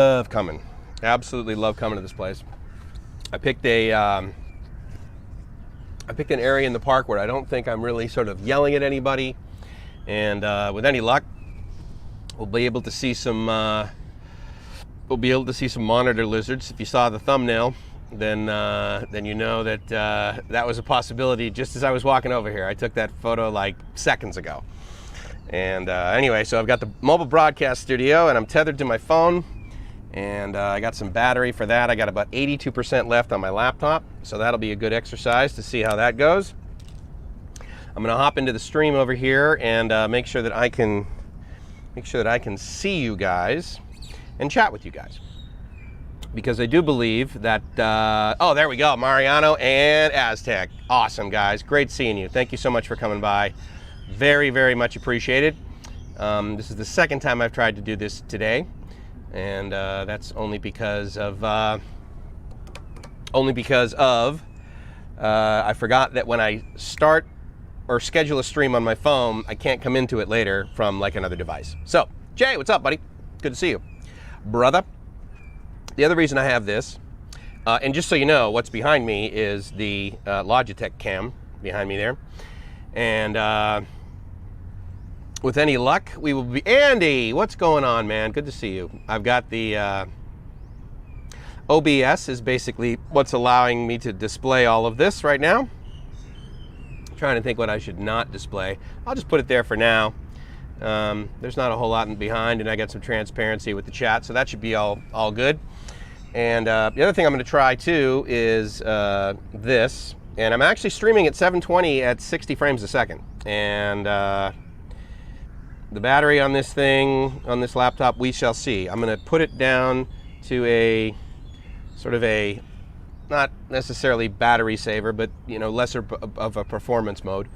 Love coming. Absolutely love coming to this place. I picked an area in the park where I don't think I'm really sort of yelling at anybody, and with any luck, we'll be able to see some monitor lizards. If you saw the thumbnail, then you know that that was a possibility just as I was walking over here. I took that photo like seconds ago. And anyway, so I've got the mobile broadcast studio, and I'm tethered to my phone, and I got some battery for that. I got about 82% left on my laptop, so that'll be a good exercise to see how that goes. I'm gonna hop into the stream over here and make sure that I can see you guys and chat with you guys, because I do believe that oh, there we go, Mariano and Aztec. Awesome, guys, great seeing you. Thank you so much for coming by. Very, very much appreciated. This is the second time I've tried to do this today, and that's only because of I forgot that when I start or schedule a stream on my phone, I can't come into it later from like another device. So, Jay, what's up, buddy? Good to see you, brother. The other reason I have this, and just so you know, what's behind me is the Logitech cam behind me there, and with any luck, we will be... Andy, what's going on, man? Good to see you. I've got the OBS is basically what's allowing me to display all of this right now. I'm trying to think what I should not display. I'll just put it there for now. There's not a whole lot behind, and I got some transparency with the chat, so that should be all good. And the other thing I'm going to try too is this, and I'm actually streaming at 720 at 60 frames a second, and the battery on this thing, on this laptop, we shall see. I'm going to put it down to a sort of a, not necessarily battery saver, but you know, lesser of a performance mode.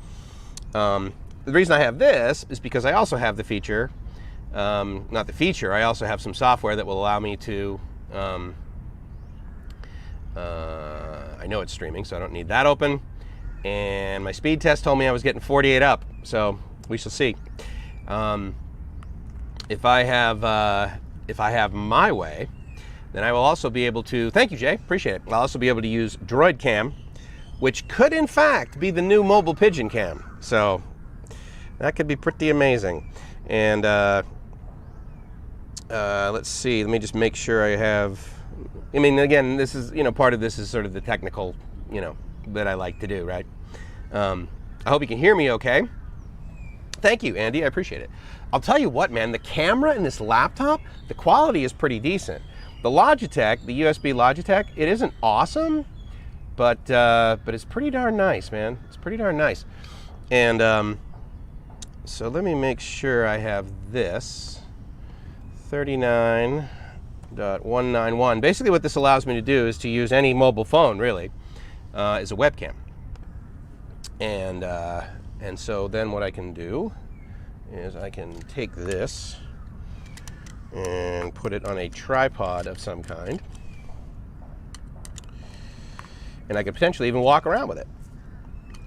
The reason I have this is because I also have the feature, not the feature, I also have some software that will allow me to, I know it's streaming, so I don't need that open. And my speed test told me I was getting 48 up, so we shall see. If I have my way, then I will also be able to, thank you, Jay, appreciate it. I'll also be able to use Droid Cam, which could in fact be the new mobile pigeon cam. So that could be pretty amazing. And let's see, let me just make sure I have, I mean, again, this is, you know, part of this is sort of the technical, you know, that I like to do, right? I hope you can hear me okay. Thank you, Andy, I appreciate it. I'll tell you what, man, the camera in this laptop, the quality is pretty decent. The Logitech, the USB Logitech, it isn't awesome, but it's pretty darn nice, man. It's pretty darn nice. And so let me make sure I have this, 39.191. Basically what this allows me to do is to use any mobile phone, really, as a webcam. And so then what I can do is I can take this and put it on a tripod of some kind. And I could potentially even walk around with it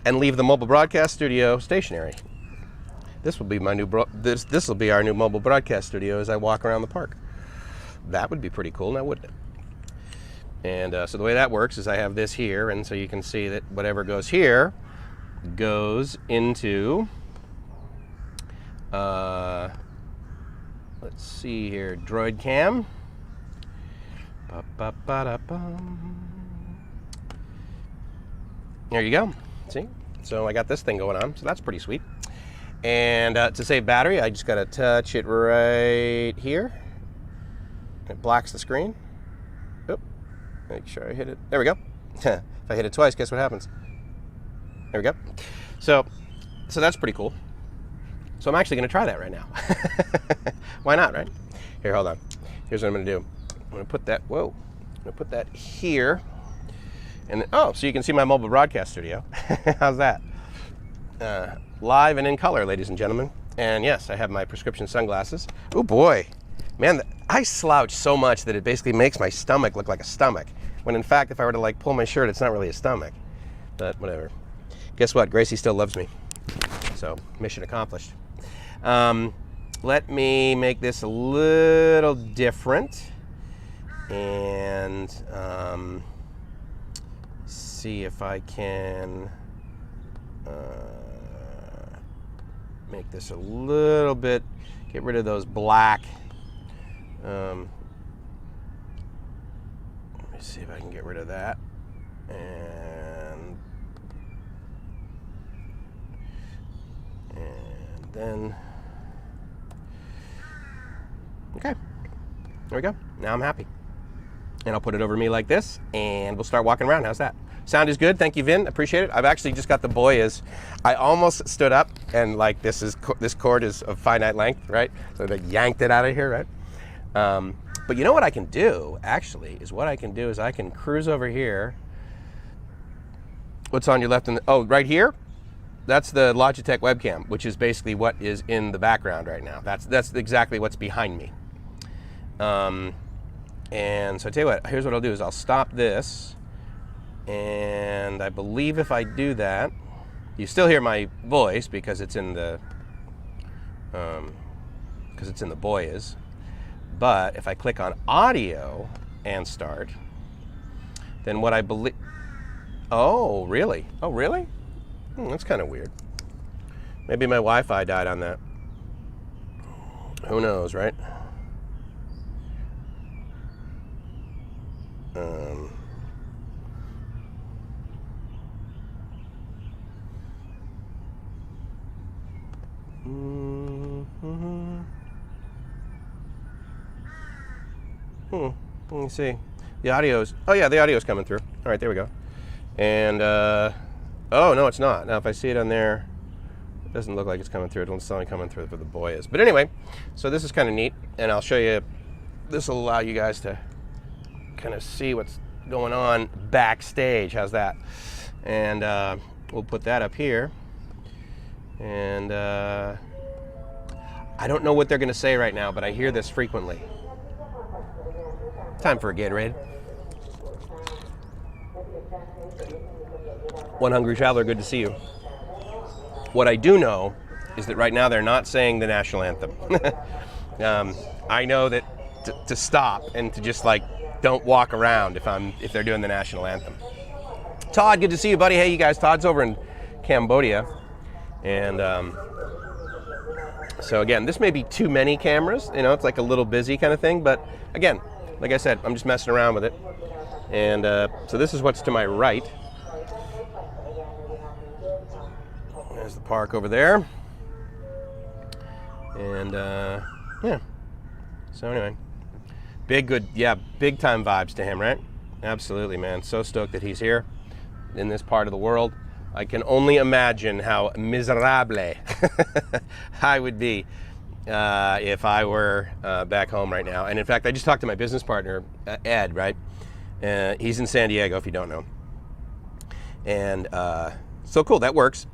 and leave the mobile broadcast studio stationary. This will be my new this will be our new mobile broadcast studio as I walk around the park. That would be pretty cool, now wouldn't it? And so the way that works is I have this here, and so you can see that whatever goes here goes into, let's see here, Droid Cam. There you go. See? So I got this thing going on, so that's pretty sweet. And to save battery, I just got to touch it right here. It blocks the screen. Oop. Make sure I hit it. There we go. If I hit it twice, guess what happens? There we go. So that's pretty cool. So I'm actually going to try that right now. Why not, right? Here, hold on. Here's what I'm going to do. I'm going to put that, whoa. I'm going to put that here. And oh, so you can see my mobile broadcast studio. How's that? Live and in color, ladies and gentlemen. And yes, I have my prescription sunglasses. Oh boy. Man, I slouch so much that it basically makes my stomach look like a stomach. When in fact, if I were to like pull my shirt, it's not really a stomach. But whatever. Guess what? Gracie still loves me. So, mission accomplished. Let me make this a little different. and see if I can make this a little bit, get rid of those black. Let me see if I can get rid of that. And then, okay, there we go. Now I'm happy. And I'll put it over me like this, and we'll start walking around. How's that? Sound is good. Thank you, Vin. Appreciate it. I've actually just got the Boyas. I almost stood up, and like this cord is of finite length, right? So they yanked it out of here, right? But you know what I can do, actually, is I can cruise over here. What's on your left? Oh, right here? That's the Logitech webcam, which is basically what is in the background right now. That's exactly what's behind me. And so I tell you what, here's what I'll do is I'll stop this, and I believe if I do that, you still hear my voice because it's in the Boyas. But if I click on audio and start, then what I believe, oh really? Oh really? That's kind of weird. Maybe my Wi-Fi died on that. Who knows, right? Let me see. The audio's, oh yeah, the audio's coming through. All right, there we go. And, oh no, it's not. Now if I see it on there, it doesn't look like it's coming through. It's only coming through for the Boyas. But anyway, so this is kind of neat, and I'll show you, this will allow you guys to kind of see what's going on backstage. How's that? And we'll put that up here. And I don't know what they're going to say right now, but I hear this frequently. Time for a Gatorade. One hungry traveler, good to see you. What I do know is that right now they're not saying the national anthem. I know that to stop and to just like don't walk around if they're doing the national anthem. Todd, good to see you, buddy. Hey, you guys. Todd's over in Cambodia, and so again, this may be too many cameras. You know, it's like a little busy kind of thing. But again, like I said, I'm just messing around with it. And so this is what's to my right. There's the park over there. And yeah. So anyway, big time vibes to him, right? Absolutely, man. So stoked that he's here in this part of the world. I can only imagine how miserable I would be if I were back home right now. And in fact, I just talked to my business partner, Ed, right? He's in San Diego, if you don't know. And so cool, that works.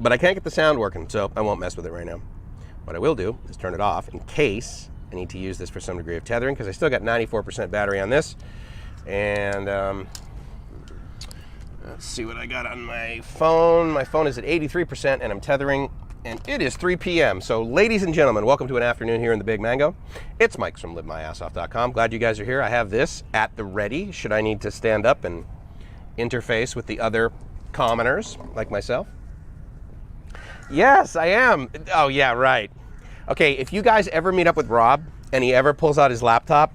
But I can't get the sound working, so I won't mess with it right now. What I will do is turn it off in case I need to use this for some degree of tethering, because I still got 94% battery on this. And let's see what I got on my phone. My phone is at 83%, and I'm tethering, and it is 3 p.m. So ladies and gentlemen, welcome to an afternoon here in the Big Mango. It's Mike from LiveMyAssOff.com. Glad you guys are here. I have this at the ready should I need to stand up and interface with the other commoners like myself. Yes, I am. Oh, yeah, right. Okay, if you guys ever meet up with Rob and he ever pulls out his laptop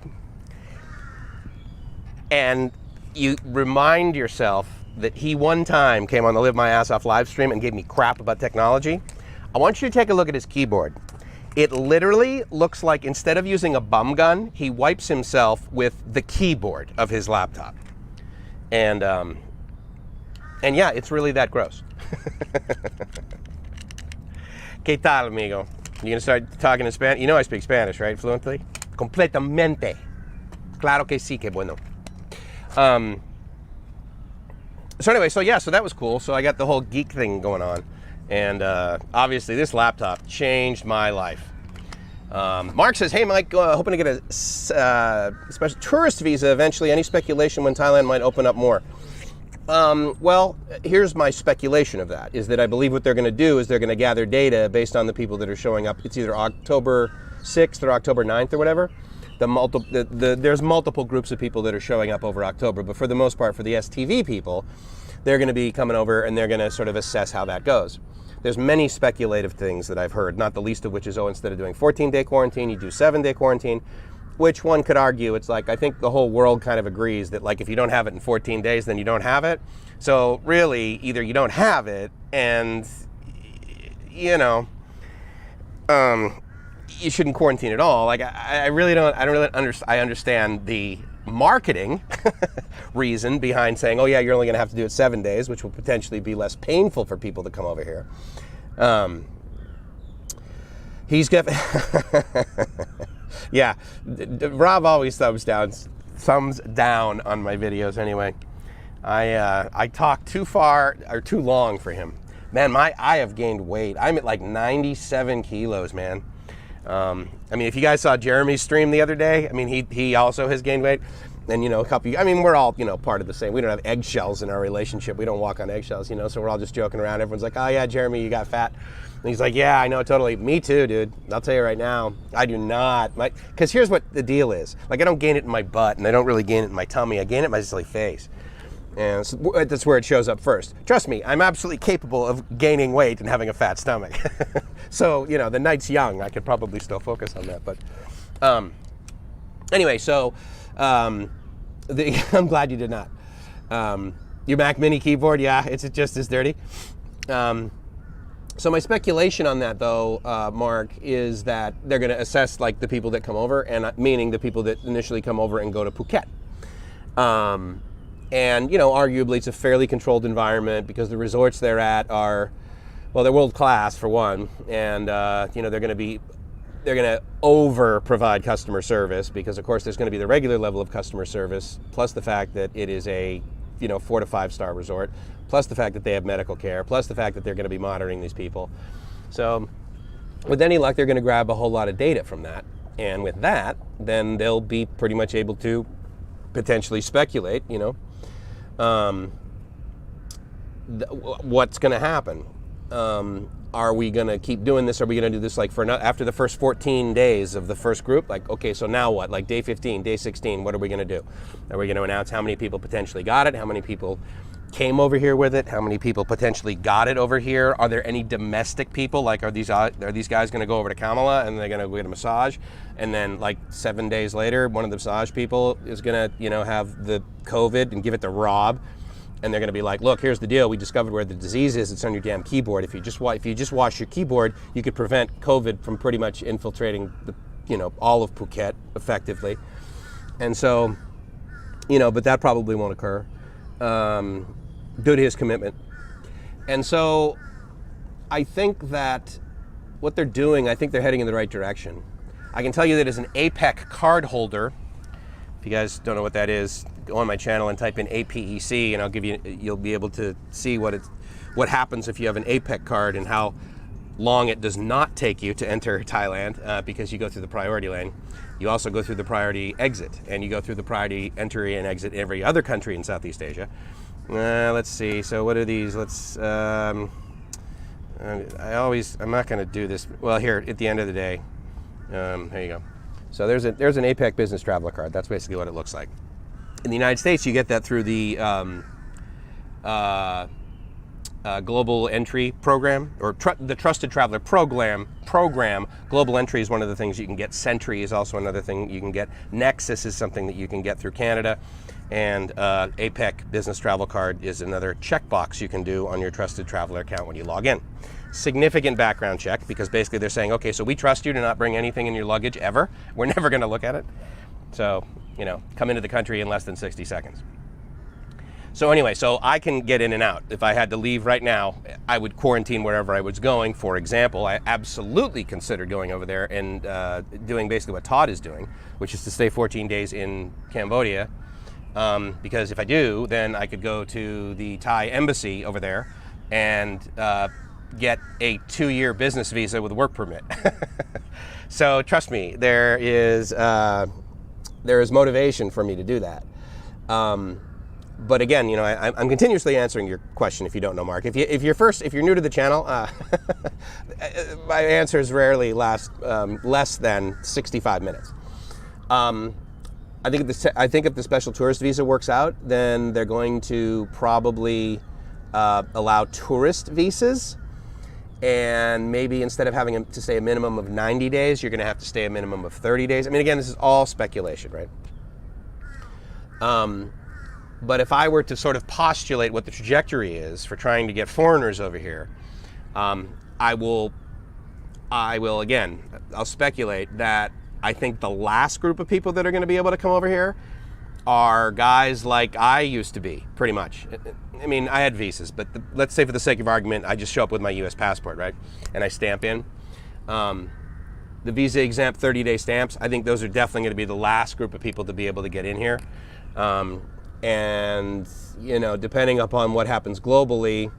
and you remind yourself that he one time came on the Live My Ass Off live stream and gave me crap about technology, I want you to take a look at his keyboard. It literally looks like instead of using a bum gun, he wipes himself with the keyboard of his laptop. And yeah, it's really that gross. ¿Qué tal, amigo? You gonna start talking in Spanish? You know I speak Spanish, right? Fluently? Completamente. Claro que sí, que bueno. So anyway, so yeah, so that was cool. So I got the whole geek thing going on. And obviously this laptop changed my life. Mark says, hey Mike, hoping to get a special tourist visa eventually. Any speculation when Thailand might open up more? Well, here's my speculation of that, is that I believe what they're going to do is they're going to gather data based on the people that are showing up. It's either October 6th or October 9th or whatever. there's multiple groups of people that are showing up over October, but for the most part, for the STV people, they're going to be coming over and they're going to sort of assess how that goes. There's many speculative things that I've heard, not the least of which is, oh, instead of doing 14-day quarantine, you do 7-day quarantine, which one could argue, it's like, I think the whole world kind of agrees that, like, if you don't have it in 14 days, then you don't have it. So really, either you don't have it and, you know, you shouldn't quarantine at all. Like, I understand the marketing reason behind saying, oh yeah, you're only going to have to do it 7 days, which will potentially be less painful for people to come over here. Yeah, Rob always thumbs down on my videos anyway. I talk too far or too long for him. Man, I have gained weight. I'm at like 97 kilos, man. I mean, if you guys saw Jeremy's stream the other day, I mean, he also has gained weight. And, you know, I mean, we're all, you know, part of the same. We don't have eggshells in our relationship. We don't walk on eggshells, you know, so we're all just joking around. Everyone's like, oh yeah, Jeremy, you got fat. And he's like, yeah, I know, totally. Me too, dude. I'll tell you right now, I do not. Because here's what the deal is. Like, I don't gain it in my butt, and I don't really gain it in my tummy. I gain it in my silly face. And so that's where it shows up first. Trust me, I'm absolutely capable of gaining weight and having a fat stomach. So, you know, the night's young. I could probably still focus on that. But anyway, so I'm glad you did not. Your Mac Mini keyboard, yeah, it's just as dirty. So my speculation on that, though, Mark, is that they're going to assess, like, the people that come over, and meaning the people that initially come over and go to Phuket. And, you know, arguably it's a fairly controlled environment because the resorts they're at are, well, they're world class for one, and you know, they're going to over provide customer service because, of course, there's going to be the regular level of customer service, plus the fact that it is a, you know, 4 to 5 star resort, plus the fact that they have medical care, plus the fact that they're going to be monitoring these people. So with any luck, they're going to grab a whole lot of data from that, and with that, then they'll be pretty much able to potentially speculate, you know, what's going to happen. Are we going to keep doing this? Are we going to do this like after the first 14 days of the first group? Like, okay, so now what? Like day 15, day 16, what are we going to do? Are we going to announce how many people potentially got it? How many people came over here with it? How many people potentially got it over here? Are there any domestic people? Like, are these guys going to go over to Kamala and they're going to go get a massage? And then, like, 7 days later, one of the massage people is going to, you know, have the COVID and give it to Rob. And they're going to be like, look, here's the deal. We discovered where the disease is. It's on your damn keyboard. If you just wash your keyboard, you could prevent COVID from pretty much infiltrating the, you know, all of Phuket effectively. And so, you know, but that probably won't occur due to his commitment. And so I think that what they're doing, I think they're heading in the right direction. I can tell you that as an APEC card holder, if you guys don't know what that is, go on my channel and type in APEC, and you'll be able to see what happens if you have an APEC card and how long it does not take you to enter Thailand because you go through the priority lane. You also go through the priority exit, and you go through the priority entry and exit every other country in Southeast Asia. Let's see. So what are these? I'm not going to do this. Well, here at the end of the day, there you go. So there's an APEC business traveler card. That's basically what it looks like. In the United States, you get that through the Global Entry Program, or the Trusted Traveler Program. Global Entry is one of the things you can get. Sentry is also another thing you can get. Nexus is something that you can get through Canada. And APEC Business Travel Card is another checkbox you can do on your Trusted Traveler account when you log in. Significant background check, because basically they're saying, okay, so we trust you to not bring anything in your luggage ever. We're never going to look at it. So, you know, come into the country in less than 60 seconds. So anyway, so I can get in and out. If I had to leave right now, I would quarantine wherever I was going. For example, I absolutely considered going over there and doing basically what Todd is doing, which is to stay 14 days in Cambodia. Because if I do, then I could go to the Thai embassy over there and get a 2-year business visa with a work permit. So trust me, there is motivation for me to do that. But again, you know, I'm continuously answering your question if you don't know, Mark. If you're new to the channel, my answers rarely last less than 65 minutes. I think if the special tourist visa works out, then they're going to probably allow tourist visas, and maybe instead of having to stay a minimum of 90 days, you're going to have to stay a minimum of 30 days. I mean, again, this is all speculation, right? But if I were to sort of postulate what the trajectory is for trying to get foreigners over here, I will again, I'll speculate that I think the last group of people that are going to be able to come over here are guys like I used to be, pretty much. I mean, I had visas, but let's say for the sake of argument, I just show up with my U.S. passport, right? And I stamp in. The visa exempt 30-day stamps, I think those are definitely going to be the last group of people to be able to get in here. And, you know, depending upon what happens globally,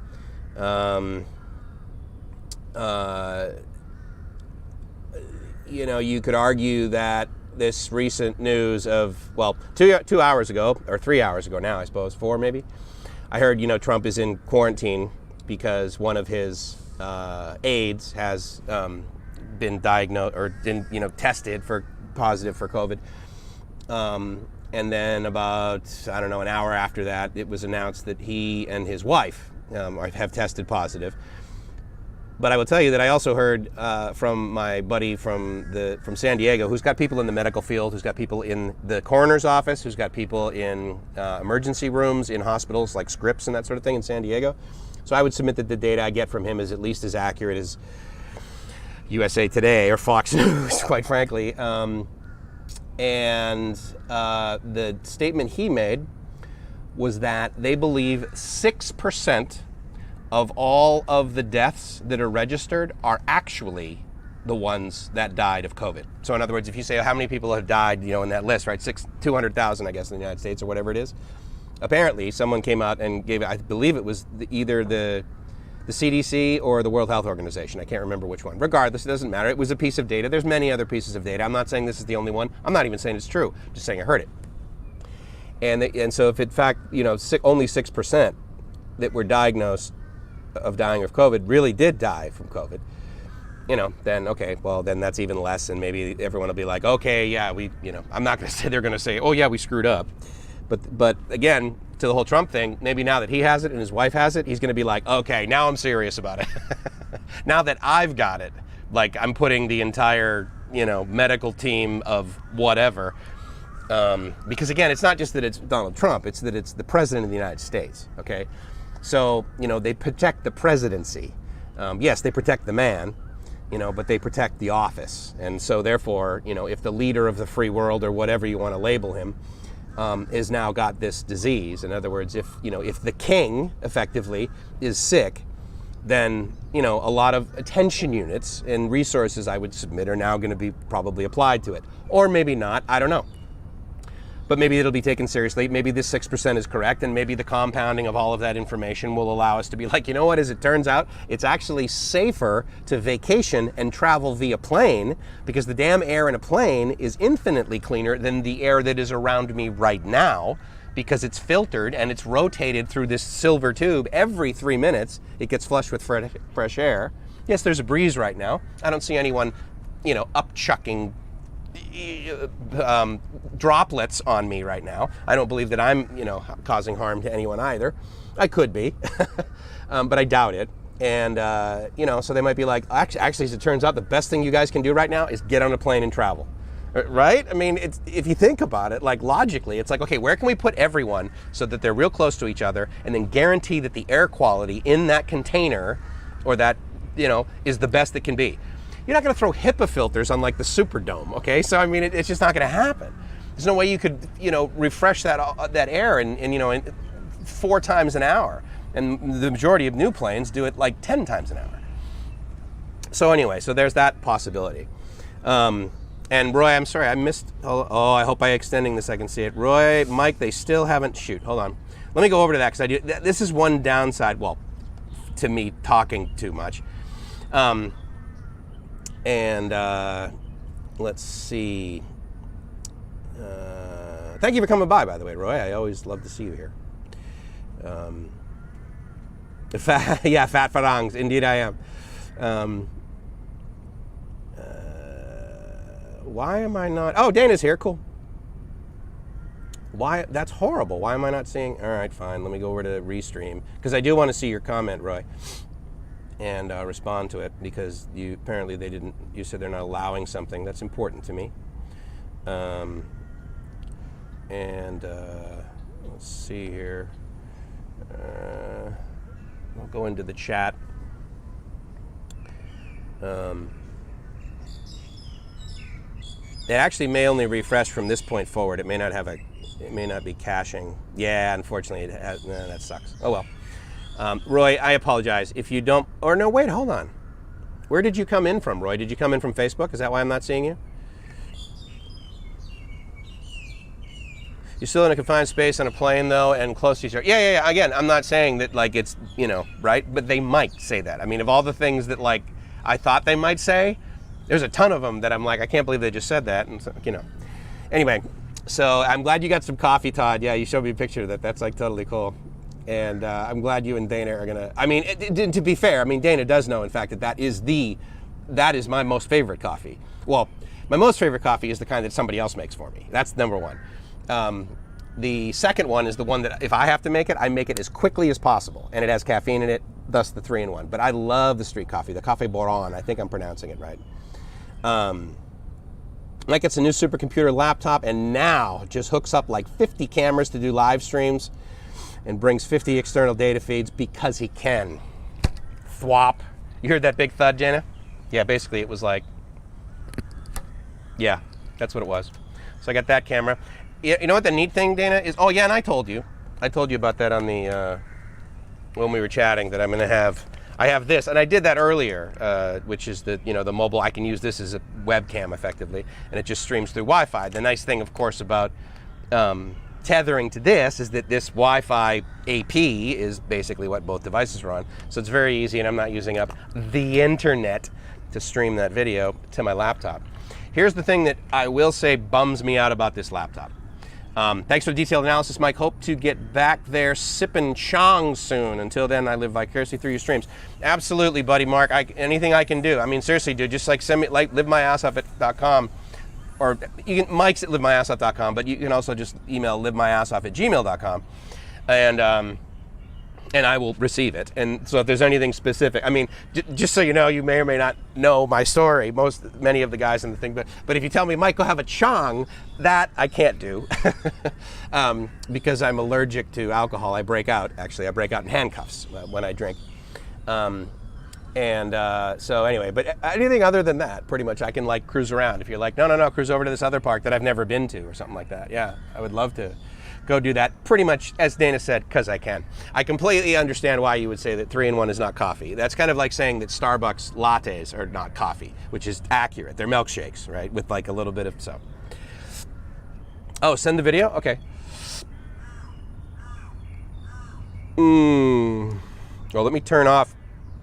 you know, you could argue that this recent news of, well, 2 hours ago, or 3 hours ago now, I suppose, 4 maybe, I heard, you know, Trump is in quarantine because one of his aides has been diagnosed or been, you know, tested for positive for COVID. And then about, I don't know, an hour after that, it was announced that he and his wife have tested positive. But I will tell you that I also heard from my buddy from San Diego, who's got people in the medical field, who's got people in the coroner's office, who's got people in emergency rooms in hospitals like Scripps and that sort of thing in San Diego. So I would submit that the data I get from him is at least as accurate as USA Today or Fox News, quite frankly. And the statement he made was that they believe 6% of all of the deaths that are registered are actually the ones that died of COVID. So in other words, if you say how many people have died, you know, in that list, right, 200,000, I guess, in the United States or whatever it is, apparently someone came out and gave, I believe it was either the CDC or the World Health Organization. I can't remember which one. Regardless, it doesn't matter. It was a piece of data. There's many other pieces of data. I'm not saying this is the only one. I'm not even saying it's true. I'm just saying I heard it. And so if in fact, you know, only 6% that were diagnosed of dying of COVID really did die from COVID, you know, then okay, well then that's even less, and maybe everyone will be like, okay, yeah, you know, I'm not going to say they're going to say, oh yeah, we screwed up, but again, to the whole Trump thing, maybe now that he has it and his wife has it, he's going to be like, okay, now I'm serious about it. Now that I've got it, like I'm putting the entire, you know, medical team of whatever, because again, it's not just that it's Donald Trump, it's that it's the president of the United States, okay? So, you know, they protect the presidency. Yes, they protect the man, you know, but they protect the office. And so therefore, you know, if the leader of the free world or whatever you want to label him is now got this disease, in other words, if the king effectively is sick, then, you know, a lot of attention units and resources I would submit are now going to be probably applied to it. Or maybe not, I don't know. But maybe it'll be taken seriously. Maybe this 6% is correct, and maybe the compounding of all of that information will allow us to be like, you know what, as it turns out, it's actually safer to vacation and travel via plane, because the damn air in a plane is infinitely cleaner than the air that is around me right now, because it's filtered and it's rotated through this silver tube. Every 3 minutes, it gets flushed with fresh air. Yes, there's a breeze right now. I don't see anyone, you know, upchucking droplets on me right now. I don't believe that I'm, you know, causing harm to anyone either. I could be, but I doubt it. And, you know, so they might be like, actually, as it turns out, the best thing you guys can do right now is get on a plane and travel. Right? I mean, if you think about it, like logically, it's like, okay, where can we put everyone so that they're real close to each other, and then guarantee that the air quality in that container or that, you know, is the best it can be. You're not going to throw HIPAA filters on like the Superdome, okay? So I mean, it's just not going to happen. There's no way you could, you know, refresh that air and you know, in 4 times an hour. And the majority of new planes do it like 10 times an hour. So anyway, so there's that possibility. And Roy, I'm sorry, I missed. Oh, I hope I'm extending this. I can see it. Roy, Mike, they still haven't. Shoot, hold on. Let me go over to that because this is one downside. Well, to me talking too much. Let's see. Thank you for coming by the way, Roy. I always love to see you here. Fat farangs. Indeed I am. Why am I not? Oh, Dana's here. Cool. Why? That's horrible. Why am I not seeing? All right, fine. Let me go over to Restream because I do want to see your comment, Roy, and respond to it because you apparently they didn't. You said they're not allowing something that's important to me. Let's see here. I'll go into the chat. It actually may only refresh from this point forward. It may not have it may not be caching. Yeah, unfortunately, it has. No, that sucks. Oh well. Roy, I apologize if you don't. Or no, wait, hold on. Where did you come in from, Roy? Did you come in from Facebook? Is that why I'm not seeing you? You're still in a confined space on a plane, though, and close to each other. Yeah. Again, I'm not saying that, like, it's, right? But they might say that. I mean, of all the things that, like, I thought they might say, there's a ton of them that I'm like, I can't believe they just said that. And, so, Anyway, so I'm glad you got some coffee, Todd. Yeah, you showed me a picture of that. That's, like, totally cool. And I'm glad you and Dana are going to... I mean, to be fair, I mean, Dana does know, in fact, that is my most favorite coffee. Well, my most favorite coffee is the kind that somebody else makes for me. That's number one. The second one is the one that if I have to make it, I make it as quickly as possible. And it has caffeine in it, thus the 3-in-1. But I love the street coffee, the Café Boron. I think I'm pronouncing it right. Mike gets a new supercomputer laptop and now just hooks up like 50 cameras to do live streams and brings 50 external data feeds because he can. Thwop. You heard that big thud, Jana? Yeah, basically it was like, yeah, that's what it was. So I got that camera. You know what the neat thing, Dana, is? Oh, yeah, and I told you about that on the, when we were chatting, that I'm going to have, I have this, and I did that earlier, which is the, the mobile, I can use this as a webcam effectively, and it just streams through Wi-Fi. The nice thing, of course, about tethering to this is that this Wi-Fi AP is basically what both devices are on. So it's very easy, and I'm not using up the internet to stream that video to my laptop. Here's the thing that I will say bums me out about this laptop. Thanks for the detailed analysis, Mike. Hope to get back there sipping Chong soon. Until then, I live vicariously through your streams. Absolutely, buddy, Mark. Anything I can do. I mean, seriously, dude, just like send me, like, livemyassoff.com, or you can, Mike's at livemyassoff.com, but you can also just email livemyassoff@gmail.com, and I will receive it. And so if there's anything specific, I mean, just so you know, you may or may not know my story, many of the guys in the thing, but if you tell me, Mike, go have a Chong, that I can't do because I'm allergic to alcohol. I break out in handcuffs when I drink. So anyway, but anything other than that, pretty much I can like cruise around. If you're like, no, cruise over to this other park that I've never been to or something like that. Yeah, I would love to go do that, pretty much, as Dana said, because I can. I completely understand why you would say that 3-in-1 is not coffee. That's kind of like saying that Starbucks lattes are not coffee, which is accurate. They're milkshakes, right, with like a little bit of so. Oh, send the video? Okay. Well, let me turn off,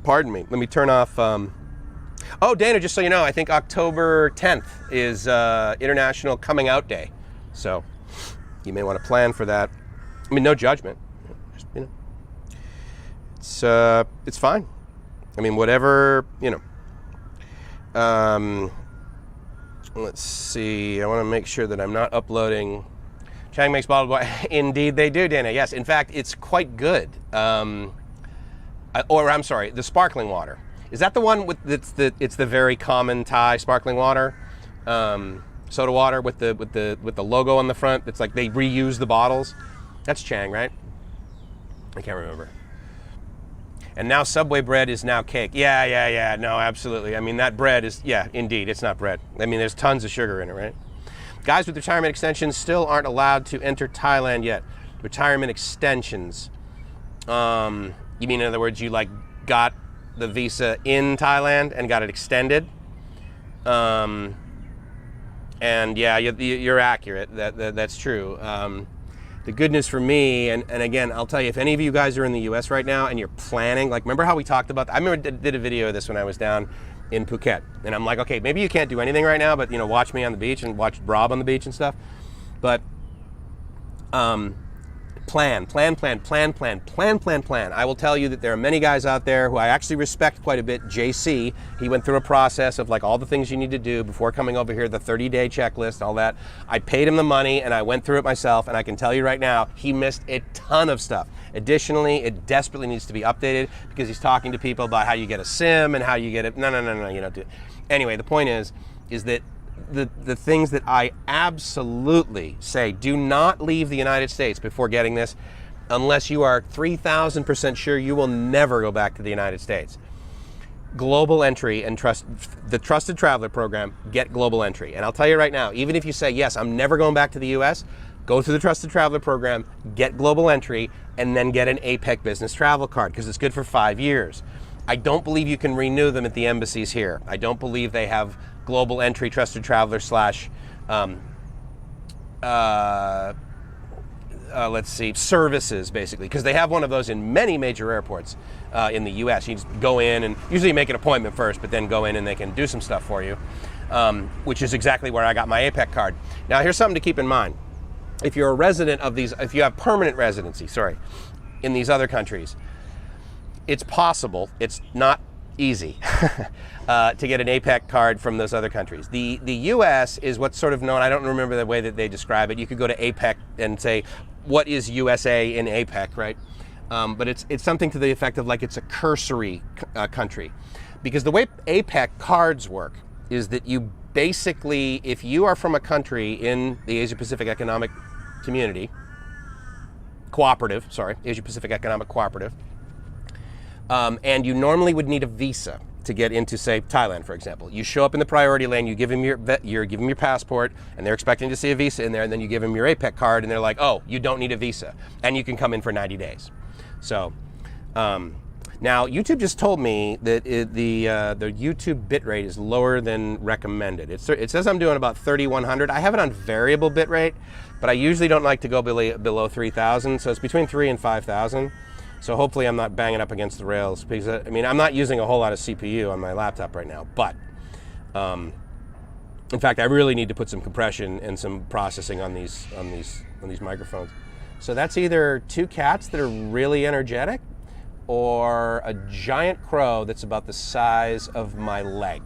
pardon me, let me turn off, oh, Dana, just so you know, I think October 10th is International Coming Out Day, so you may want to plan for that. I mean, no judgment. Just, it's fine. I mean, whatever, let's see. I want to make sure that I'm not uploading. Chang makes bottled water. Indeed, they do, Dana. Yes, in fact, it's quite good. I'm sorry, the sparkling water. Is that the one with it's the very common Thai sparkling water? Soda water with the logo on the front. It's like they reuse the bottles. That's Chang, right? I can't remember. And now Subway bread is now cake. Yeah. No, absolutely. I mean, that bread is, yeah, indeed, it's not bread. I mean, there's tons of sugar in it, right? Guys with retirement extensions still aren't allowed to enter Thailand yet. Retirement extensions. You mean, in other words, you like got the visa in Thailand and got it extended? And yeah, you're accurate. That's true. The good news for me, and again, I'll tell you, if any of you guys are in the U.S. right now and you're planning, like, remember how we talked about, I remember did a video of this when I was down in Phuket, and I'm like, okay, maybe you can't do anything right now, but watch me on the beach and watch Rob on the beach and stuff. But plan. I will tell you that there are many guys out there who I actually respect quite a bit. JC, he went through a process of like all the things you need to do before coming over here, the 30-day checklist, all that. I paid him the money and I went through it myself, and I can tell you right now, he missed a ton of stuff. Additionally, it desperately needs to be updated because he's talking to people about how you get a SIM and how you get it. No, you don't do it. Anyway, the point is that the things that I absolutely say, do not leave the United States before getting this unless you are 3,000% sure you will never go back to the United States. Global entry and the Trusted Traveler program, get global entry. And I'll tell you right now, even if you say, yes, I'm never going back to the US, go through the Trusted Traveler program, get global entry, and then get an APEC business travel card because it's good for 5 years. I don't believe you can renew them at the embassies here. I don't believe they have global entry Trusted Traveler let's see, services, basically, because they have one of those in many major airports in the US. You just go in and usually make an appointment first, but then go in and they can do some stuff for you, which is exactly where I got my APEC card. Now, here's something to keep in mind. If you're a resident of these, if you have permanent residency, in these other countries, it's possible, it's not easy, to get an APEC card from those other countries. The US is what's sort of known, I don't remember the way that they describe it. You could go to APEC and say, what is USA in APEC, right? But it's something to the effect of like it's a cursory country. Because the way APEC cards work is that you basically, if you are from a country in the Asia-Pacific Economic Community, Asia-Pacific Economic Cooperative, and you normally would need a visa to get into, say, Thailand, for example. You show up in the priority lane, you give them your passport, and they're expecting to see a visa in there, and then you give them your APEC card, and they're like, oh, you don't need a visa, and you can come in for 90 days. So, now YouTube just told me that the YouTube bitrate is lower than recommended. It says I'm doing about 3,100. I have it on variable bitrate, but I usually don't like to go below 3,000, so it's between 3,000 and 5,000. So hopefully I'm not banging up against the rails, because I mean, I'm not using a whole lot of CPU on my laptop right now, but in fact, I really need to put some compression and some processing on these microphones. So that's either two cats that are really energetic or a giant crow that's about the size of my leg.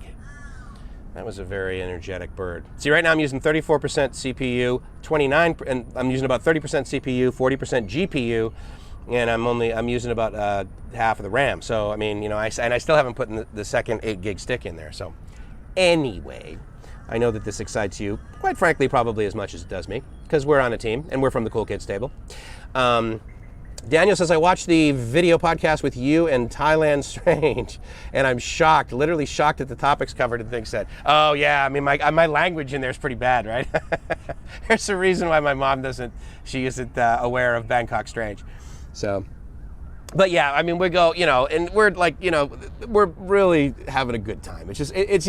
That was a very energetic bird. See, right now I'm using 34% CPU, and I'm using about 30% CPU, 40% GPU, and I'm using about half of the RAM. So I mean, you know, I still haven't put in the second 8 gig stick in there. So anyway, I know that this excites you, quite frankly, probably as much as it does me, because we're on a team and we're from the Cool Kids table. Daniel says, I watched the video podcast with you and Thailand Strange, and I'm shocked, literally shocked at the topics covered and things said. Oh yeah, I mean, my language in there is pretty bad, right? There's a reason why my mom isn't aware of Bangkok Strange. So, but yeah, I mean, we go, you know, and we're like, you know, we're really having a good time. It's just, it's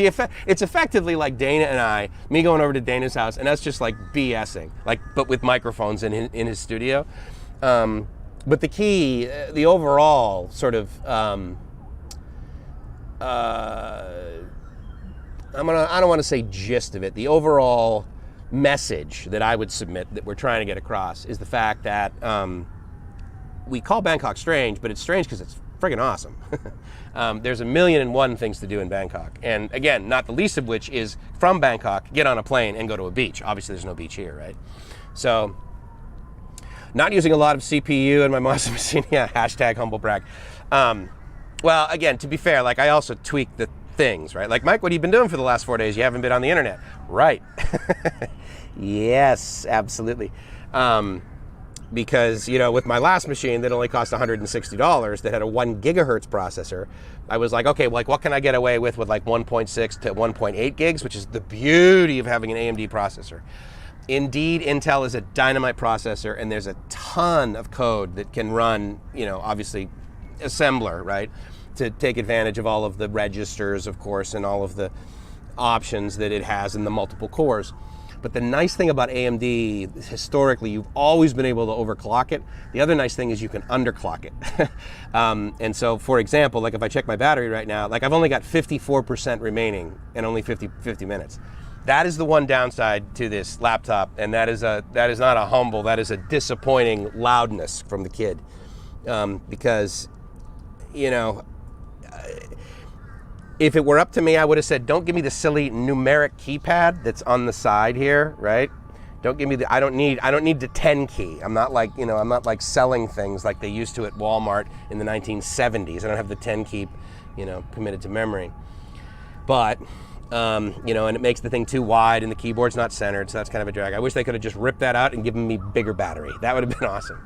effectively like Dana and me going over to Dana's house and us just like BSing, like, but with microphones in his studio. But the key, the overall sort of, I don't want to say gist of it. The overall message that I would submit that we're trying to get across is the fact that we call Bangkok strange, but it's strange because it's friggin' awesome. There's 1,000,001 things to do in Bangkok. And again, not the least of which is from Bangkok, get on a plane and go to a beach. Obviously, there's no beach here, right? So, not using a lot of CPU in my monster machine. Yeah, hashtag humble brag. Well, again, to be fair, like I also tweak the things, right? Like, Mike, what have you been doing for the last 4 days? You haven't been on the internet. Right. Yes, absolutely. Because, you know, with my last machine that only cost $160 that had a 1 gigahertz processor, I was like, okay, like what can I get away with like 1.6 to 1.8 gigs, which is the beauty of having an AMD processor. Indeed, Intel is a dynamite processor, and there's a ton of code that can run, you know, obviously assembler, right? To take advantage of all of the registers, of course, and all of the options that it has in the multiple cores. But the nice thing about AMD, historically, you've always been able to overclock it. The other nice thing is you can underclock it. And so, for example, like if I check my battery right now, like I've only got 54% remaining and only 50 minutes. That is the one downside to this laptop, and that is not a humble, that is a disappointing loudness from the kid. Because, you know, if it were up to me, I would have said, don't give me the silly numeric keypad that's on the side here, right? Don't give me the, I don't need the 10 key. I'm not like, you know, I'm not like selling things like they used to at Walmart in the 1970s. I don't have the 10 key, you know, committed to memory. But, you know, and it makes the thing too wide and the keyboard's not centered, so that's kind of a drag. I wish they could have just ripped that out and given me bigger battery. That would have been awesome.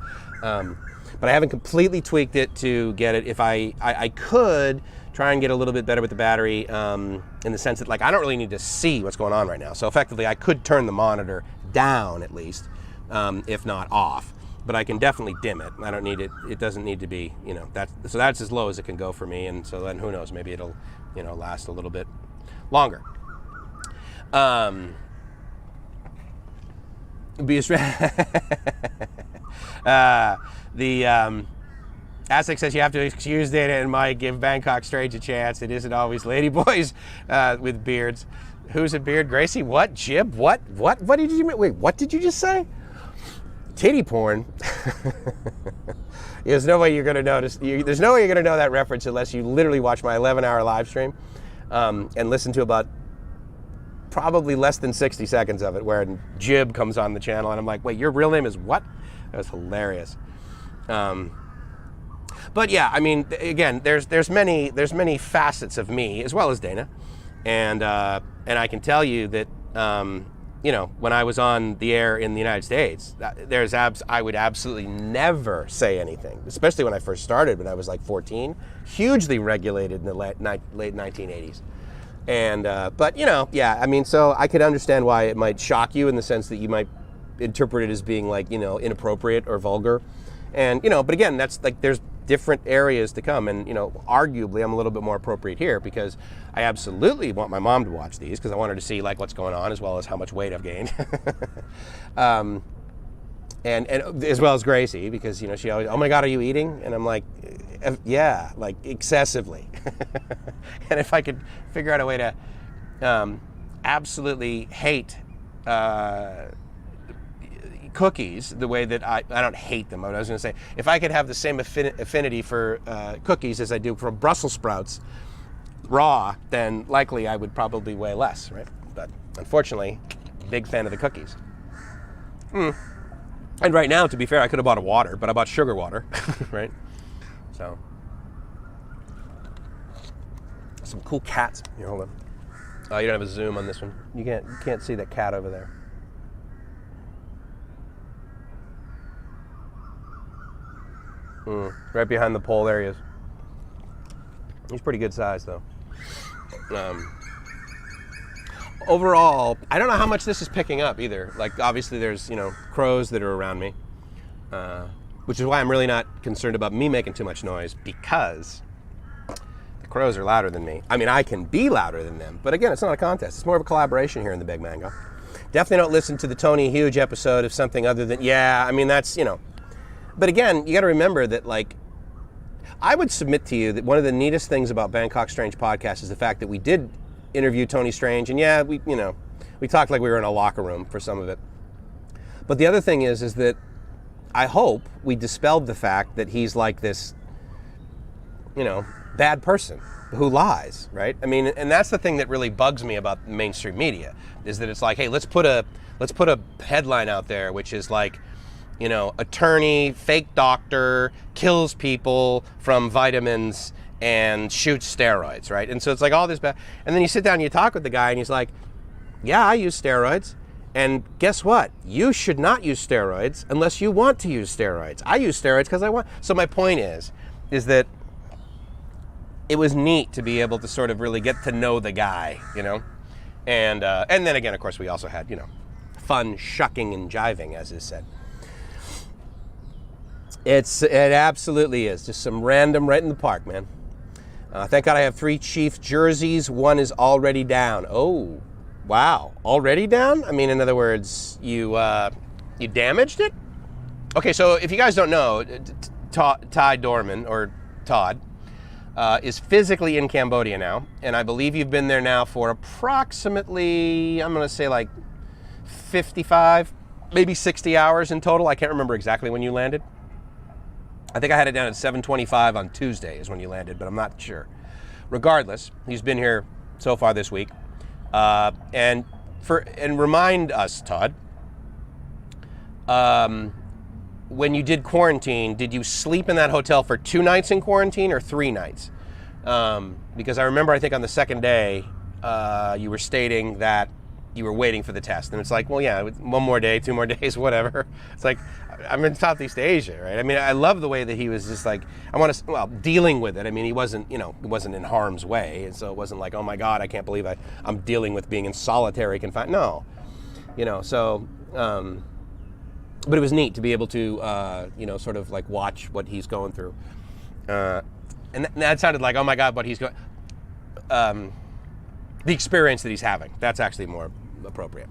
But I haven't completely tweaked it to get it. If I could try and get a little bit better with the battery in the sense that, like, I don't really need to see what's going on right now. So effectively, I could turn the monitor down at least, if not off. But I can definitely dim it. I don't need it. It doesn't need to be, you know, so that's as low as it can go for me. And so then who knows? Maybe it'll, you know, last a little bit longer. Aztec says you have to excuse Dana and Mike, give Bangkok Strange a chance. It isn't always ladyboys with beards. Who's a beard? Gracie? What? Jib? What? What did you mean? Wait, what did you just say? Titty porn. There's no way you're going to notice. There's no way you're going to know that reference unless you literally watch my 11-hour live stream and listen to about probably less than 60 seconds of it where Jib comes on the channel and I'm like, wait, your real name is what? That was hilarious. But yeah, I mean, again, there's many facets of me as well as Dana, and I can tell you that you know, when I was on the air in the United States, I would absolutely never say anything, especially when I first started when I was like 14, hugely regulated in the late 1980s. And but you know, yeah, I mean, so I could understand why it might shock you in the sense that you might interpret it as being like, you know, inappropriate or vulgar. And, you know, but again, that's like, there's different areas to come. And, you know, arguably I'm a little bit more appropriate here because I absolutely want my mom to watch these because I want her to see like what's going on as well as how much weight I've gained. And as well as Gracie, because, you know, she always, oh my God, are you eating? And I'm like, yeah, like excessively. And if I could figure out a way to absolutely hate cookies the way that I don't hate them. I was going to say, if I could have the same affinity for cookies as I do for Brussels sprouts raw, then likely I would probably weigh less, right? But unfortunately, big fan of the cookies. And right now, to be fair, I could have bought a water, but I bought sugar water, right? So, some cool cats. Here, hold on. Oh, you don't have a zoom on this one. You can't see that cat over there. Right behind the pole, there he is. He's pretty good size, though. Overall, I don't know how much this is picking up either. Like, obviously, there's, you know, crows that are around me, which is why I'm really not concerned about me making too much noise, because the crows are louder than me. I mean, I can be louder than them, but again, it's not a contest. It's more of a collaboration here in the Big Mango. Definitely don't listen to the Tony Huge episode of something other than, yeah, I mean, that's, you know. But again, you got to remember that, like, I would submit to you that one of the neatest things about Bangkok Strange podcast is the fact that we did interview Tony Strange, and yeah, we talked like we were in a locker room for some of it. But the other thing is that I hope we dispelled the fact that he's like this, you know, bad person who lies, right? I mean, and that's the thing that really bugs me about mainstream media, is that it's like, hey, let's put a headline out there which is like, you know, attorney, fake doctor, kills people from vitamins and shoots steroids, right? And so it's like all this bad. And then you sit down and you talk with the guy and he's like, yeah, I use steroids. And guess what? You should not use steroids unless you want to use steroids. I use steroids because I want. So my point is that it was neat to be able to sort of really get to know the guy, you know? And then again, of course, we also had, you know, fun shucking and jiving, as is said. It absolutely is. Just some random right in the park, man. Thank God I have 3 Chief jerseys. One is already down. Oh, wow. Already down? I mean, in other words, you damaged it? Okay, so if you guys don't know, Ty Dorman, or Todd, is physically in Cambodia now, and I believe you've been there now for approximately, I'm going to say like 55, maybe 60 hours in total. I can't remember exactly when you landed. I think I had it down at 7:25 on Tuesday is when you landed, but I'm not sure. Regardless, he's been here so far this week. And remind us, Todd, when you did quarantine, did you sleep in that hotel for 2 nights in quarantine or 3 nights? Because I remember, I think on the second day, you were stating that you were waiting for the test. And it's like, well, yeah, 1 more day, 2 more days, whatever. It's like, I'm in Southeast Asia, right? I mean, I love the way that he was just like, dealing with it. I mean, he wasn't, he wasn't in harm's way. And so it wasn't like, oh my God, I can't believe I'm dealing with being in solitary confinement. No, so, but it was neat to be able to, sort of like watch what he's going through. And that sounded like, oh my God, what he's going, the experience that he's having. That's actually more appropriate.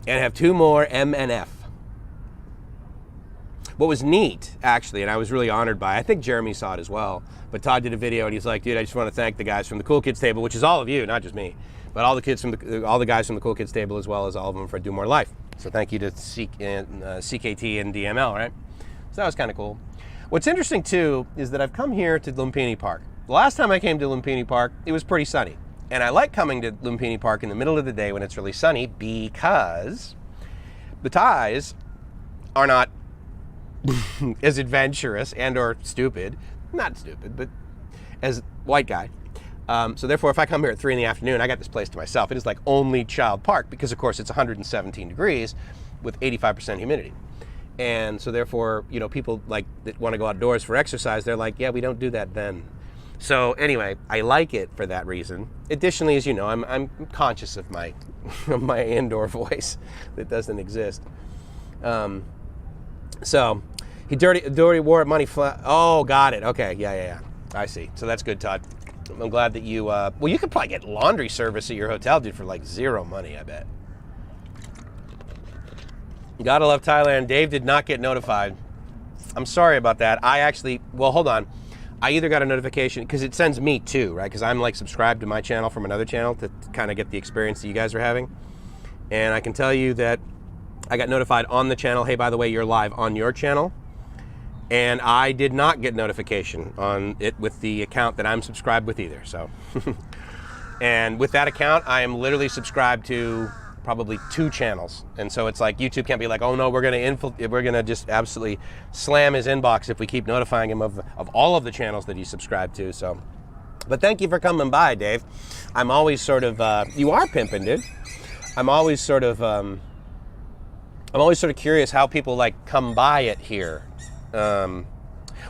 And have 2 more M and F. What was neat, actually, and I was really honored by, I think Jeremy saw it as well, but Todd did a video and he's like, dude, I just want to thank the guys from the Cool Kids table, which is all of you, not just me, but all the guys from the Cool Kids table, as well as all of them, for Do More Life. So thank you to CKT and DML, right? So that was kind of cool. What's interesting too is that I've come here to Lumpini Park. The last time I came to Lumpini Park, it was pretty sunny. And I like coming to Lumpini Park in the middle of the day when it's really sunny, because the Thais are not as adventurous and or stupid, not stupid, but as white guy. So therefore, if I come here at 3 in the afternoon, I got this place to myself. It is like only child park, because of course it's 117 degrees with 85% humidity. And so therefore, people like that want to go outdoors for exercise, they're like, yeah, we don't do that then. So anyway, I like it for that reason. Additionally, as you know, I'm conscious of my my indoor voice that doesn't exist. So he dirty wore money flat. Oh, got it. Okay, yeah. I see. So that's good, Todd. I'm glad that you. Well, you could probably get laundry service at your hotel, dude, for like 0 money, I bet. You gotta love Thailand. Dave did not get notified. I'm sorry about that. Well, hold on. I either got a notification, because it sends me too, right? Because I'm like subscribed to my channel from another channel to kind of get the experience that you guys are having. And I can tell you that I got notified on the channel, hey, by the way, you're live on your channel. And I did not get notification on it with the account that I'm subscribed with either, so. And with that account, I am literally subscribed to probably 2 channels. And so it's like, YouTube can't be like, oh no, we're gonna just absolutely slam his inbox if we keep notifying him of all of the channels that he's subscribed to. So, but thank you for coming by, Dave. I'm always sort of, you are pimping, dude. I'm always sort of curious how people like come by it here. Well,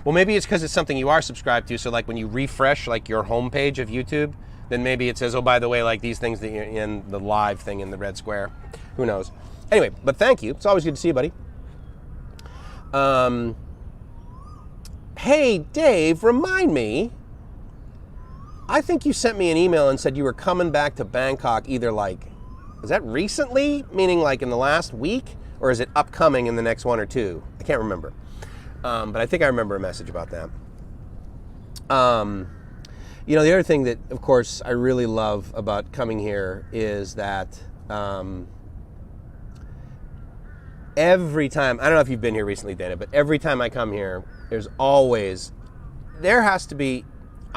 maybe it's because it's something you are subscribed to. So like when you refresh like your homepage of YouTube, then maybe it says, oh, by the way, like these things that you're in the live thing in the red square. Who knows? Anyway, but thank you. It's always good to see you, buddy. Hey, Dave, remind me. I think you sent me an email and said you were coming back to Bangkok either like, is that recently? Meaning like in the last week? Or is it upcoming in the next 1 or 2? I can't remember. But I think I remember a message about that. The other thing that, of course, I really love about coming here is that every time, I don't know if you've been here recently, Dana, but every time I come here, I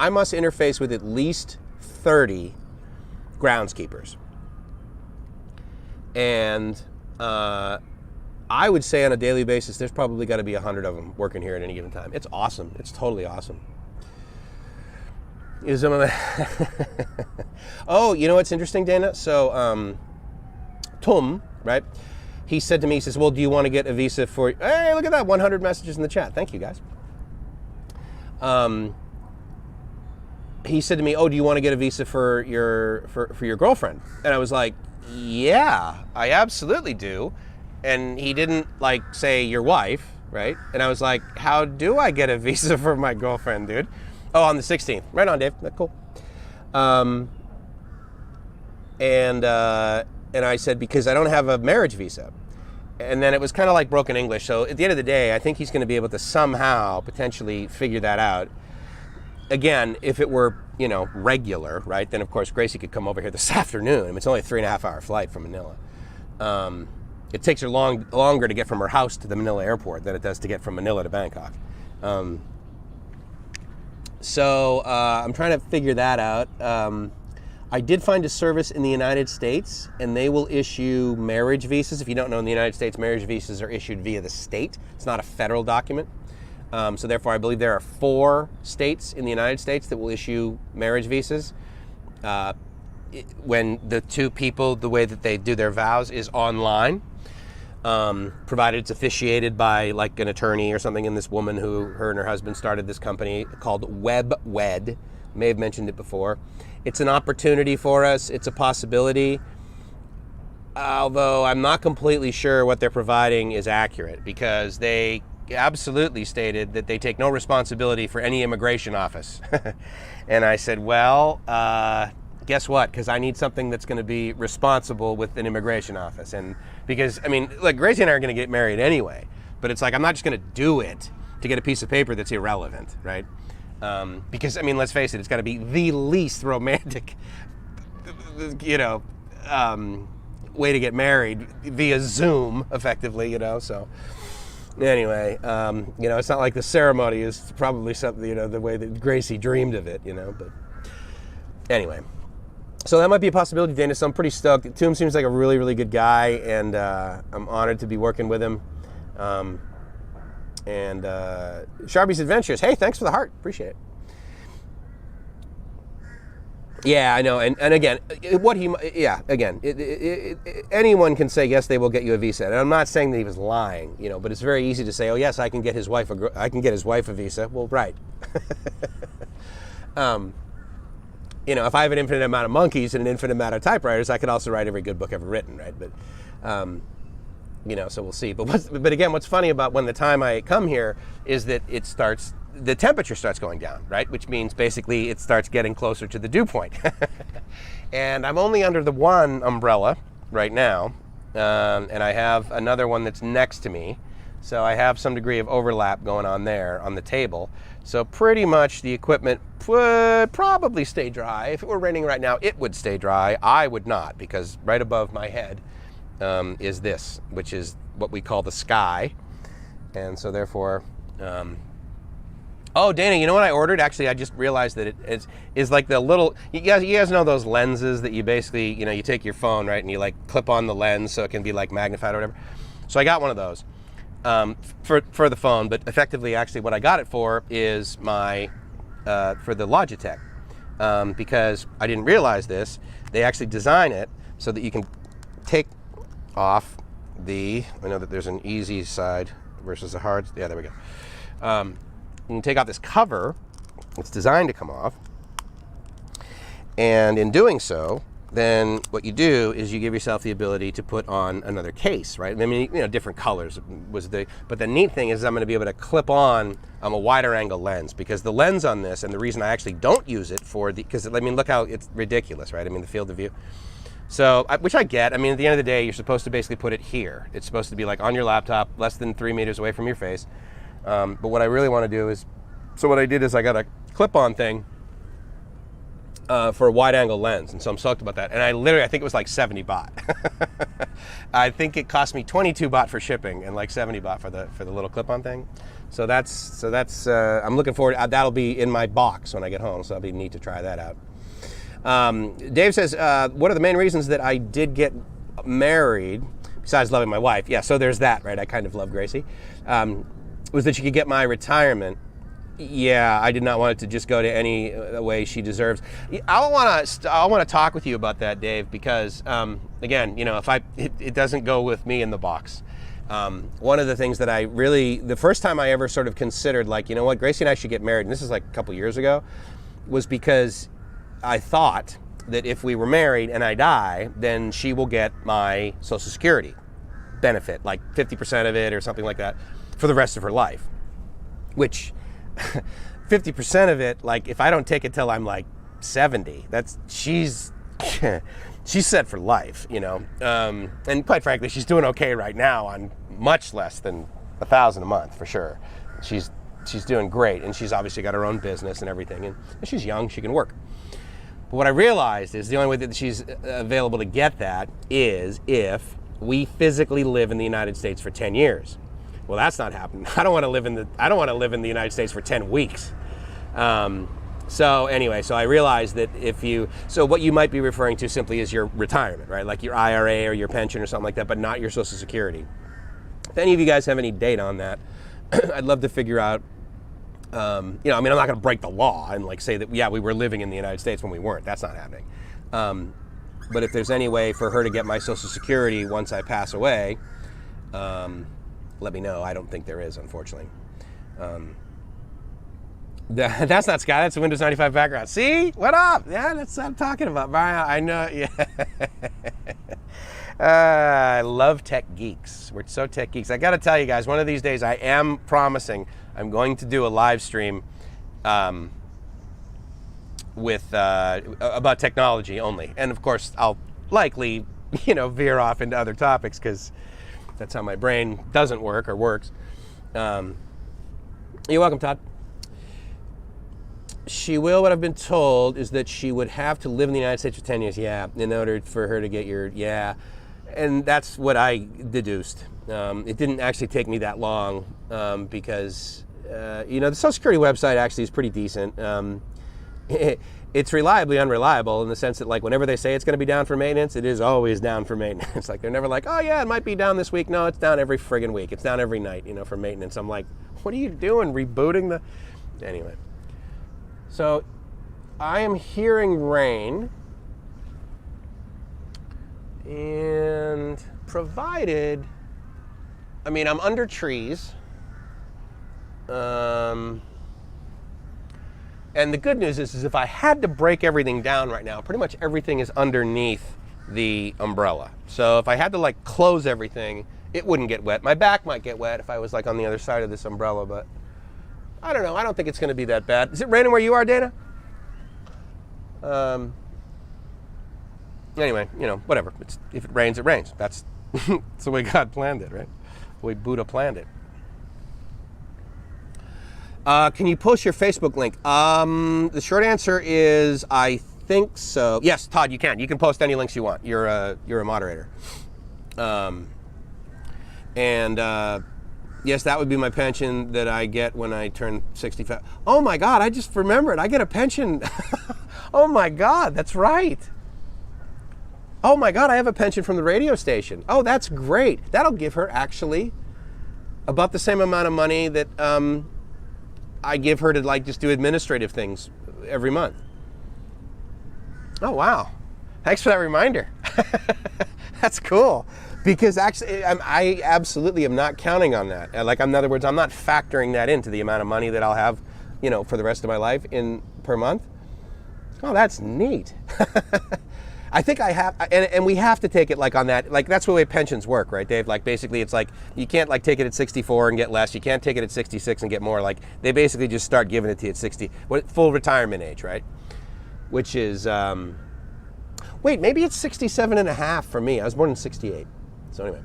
must interface with at least 30 groundskeepers. And I would say on a daily basis, there's probably got to be 100 of them working here at any given time. It's awesome. It's totally awesome. Oh, you know what's interesting, Dana? So, Tom, right? He said to me, he says, well, do you want to get a visa for, hey, look at that, 100 messages in the chat. Thank you, guys. He said to me, oh, do you want to get a visa for your girlfriend? And I was like, yeah, I absolutely do. And he didn't like say your wife, right? And I was like, how do I get a visa for my girlfriend, dude? Oh, on the 16th. Right on, Dave. That's cool. And I said, because I don't have a marriage visa. And then it was kind of like broken English. So at the end of the day, I think he's going to be able to somehow potentially figure that out. Again, if it were, regular, right, then of course Gracie could come over here this afternoon. I mean, it's only a 3.5-hour flight from Manila. It takes her longer to get from her house to the Manila airport than it does to get from Manila to Bangkok. So I'm trying to figure that out. I did find a service in the United States, and they will issue marriage visas. If you don't know, in the United States, marriage visas are issued via the state. It's not a federal document. So therefore, I believe there are 4 states in the United States that will issue marriage visas. When the two people, the way that they do their vows is online, provided it's officiated by like an attorney or something. And this woman her and her husband started this company called WebWed. May have mentioned it before. It's an opportunity for us. It's a possibility. Although I'm not completely sure what they're providing is accurate, because they absolutely stated that they take no responsibility for any immigration office. And I said, well, guess what? Because I need something that's going to be responsible with an immigration office. And because, like Gracie and I are going to get married anyway, but it's like, I'm not just going to do it to get a piece of paper that's irrelevant, right? Because, let's face it, it's got to be the least romantic, way to get married via Zoom, effectively, so. Anyway, it's not like the ceremony is probably something, the way that Gracie dreamed of it, but anyway. So that might be a possibility, Dana, so I'm pretty stoked. Toom seems like a really, really good guy, and I'm honored to be working with him. And Sharby's Adventures, hey, thanks for the heart, appreciate it. Yeah, I know, and again, anyone can say, yes, they will get you a visa, and I'm not saying that he was lying, but it's very easy to say, oh yes, I can get his wife a visa. Well, right. If I have an infinite amount of monkeys and an infinite amount of typewriters, I could also write every good book ever written, right? But, so we'll see. But again, what's funny about when the time I come here is that the temperature starts going down, right? Which means basically it starts getting closer to the dew point. And I'm only under the one umbrella right now, and I have another one that's next to me. So I have some degree of overlap going on there on the table. So pretty much the equipment would probably stay dry. If it were raining right now, it would stay dry. I would not, because right above my head is this, which is what we call the sky. And so therefore, oh, Dana, you know what I ordered? Actually, I just realized that it is like the little, you guys know those lenses that you basically, you take your phone, right, and you like clip on the lens so it can be like magnified or whatever. So I got one of those for the phone, but effectively, actually, what I got it for is my, for the Logitech, because I didn't realize this. They actually design it so that you can take off I know that there's an easy side versus a hard, yeah, there we go. You can take off this cover. It's designed to come off. And in doing so, then what you do is you give yourself the ability to put on another case, right? Different colors but the neat thing is I'm going to be able to clip on a wider angle lens, because the lens on this, and the reason I actually don't use it because look how it's ridiculous, right? The field of view. So, which I get. At the end of the day, you're supposed to basically put it here. It's supposed to be like on your laptop, less than 3 meters away from your face. But what I really want to do is, so what I did is I got a clip-on thing for a wide-angle lens, and so I'm stoked about that. And I think it was like 70 baht. I think it cost me 22 baht for shipping and like 70 baht for the little clip-on thing. So that's I'm looking forward. That'll be in my box when I get home, so that'll be neat to try that out. Dave says, what are the main reasons that I did get married besides loving my wife? Yeah, so there's that, right? I kind of love Gracie. Was that she could get my retirement. Yeah, I did not want it to just go to any way she deserves. I want to talk with you about that, Dave, because again, if it doesn't go with me in the box. One of the things that the first time I ever sort of considered, like, Gracie and I should get married, and this is like a couple years ago, was because I thought that if we were married and I die, then she will get my Social Security benefit, like 50% of it or something like that, for the rest of her life. Which 50% of it, like if I don't take it till I'm like 70, she's she's set for life, you know. And quite frankly, she's doing okay right now on much less than $1,000 a month for sure. She's doing great, and she's obviously got her own business and everything, and she's young, she can work. But what I realized is the only way that she's available to get that is if we physically live in the United States for 10 years. Well, that's not happening. I don't want to live in the United States for 10 weeks. So anyway, so I realized that so what you might be referring to simply is your retirement, right? Like your IRA or your pension or something like that, but not your Social Security. If any of you guys have any data on that, I'd love to figure out, you know, I mean, I'm not going to break the law and like say that, yeah, we were living in the United States when we weren't. That's not happening. But if there's any way for her to get my Social Security once I pass away, let me know. I don't think there is, unfortunately. That's not Sky, that's a Windows 95 background. See? What up? Yeah, that's what I'm talking about. I know, yeah. I love tech geeks. We're so tech geeks. I got to tell you guys, one of these days I am promising I'm going to do a live stream about technology only. And of course, I'll likely, you know, veer off into other topics because that's how my brain doesn't work or works. You're welcome, Todd. She will, what I've been told is that she would have to live in the United States for 10 years, yeah, in order for her to get your, yeah. And that's what I deduced. It didn't actually take me that long because, you know, the Social Security website actually is pretty decent. It's reliably unreliable in the sense that, like, whenever they say it's going to be down for maintenance, it is always down for maintenance. Like, they're never like, oh, yeah, it might be down this week. No, it's down every friggin' week. It's down every night, you know, for maintenance. I'm like, what are you doing, rebooting the... Anyway. So, I am hearing rain, and provided, I mean, I'm under trees, and the good news is if I had to break everything down right now, pretty much everything is underneath the umbrella. So if I had to like close everything, it wouldn't get wet. My back might get wet if I was like on the other side of this umbrella, but I don't know. I don't think it's going to be that bad. Is it raining where you are, Dana? Anyway, you know, whatever. If it rains, it rains. That's the way God planned it, right? The way Buddha planned it. Can you post your Facebook link? The short answer is I think so. Yes, Todd, you can. You can post any links you want. You're a moderator. Yes, that would be my pension that I get when I turn 65. Oh my God, I just remembered. I get a pension. Oh my God, that's right. Oh my God, I have a pension from the radio station. Oh, that's great. That'll give her actually about the same amount of money that I give her to like just do administrative things every month. Oh wow, thanks for that reminder. That's cool. Because actually, I absolutely am not counting on that. Like, in other words, I'm not factoring that into the amount of money that I'll have, you know, for the rest of my life per month. Oh, that's neat. I think I have, and we have to take it like on that, like that's the way pensions work, right, Dave? Like basically it's like, you can't like take it at 64 and get less. You can't take it at 66 and get more. Like they basically just start giving it to you at 60, full retirement age, right? Which is, wait, maybe it's 67 and a half for me. I was born in 68. So anyway,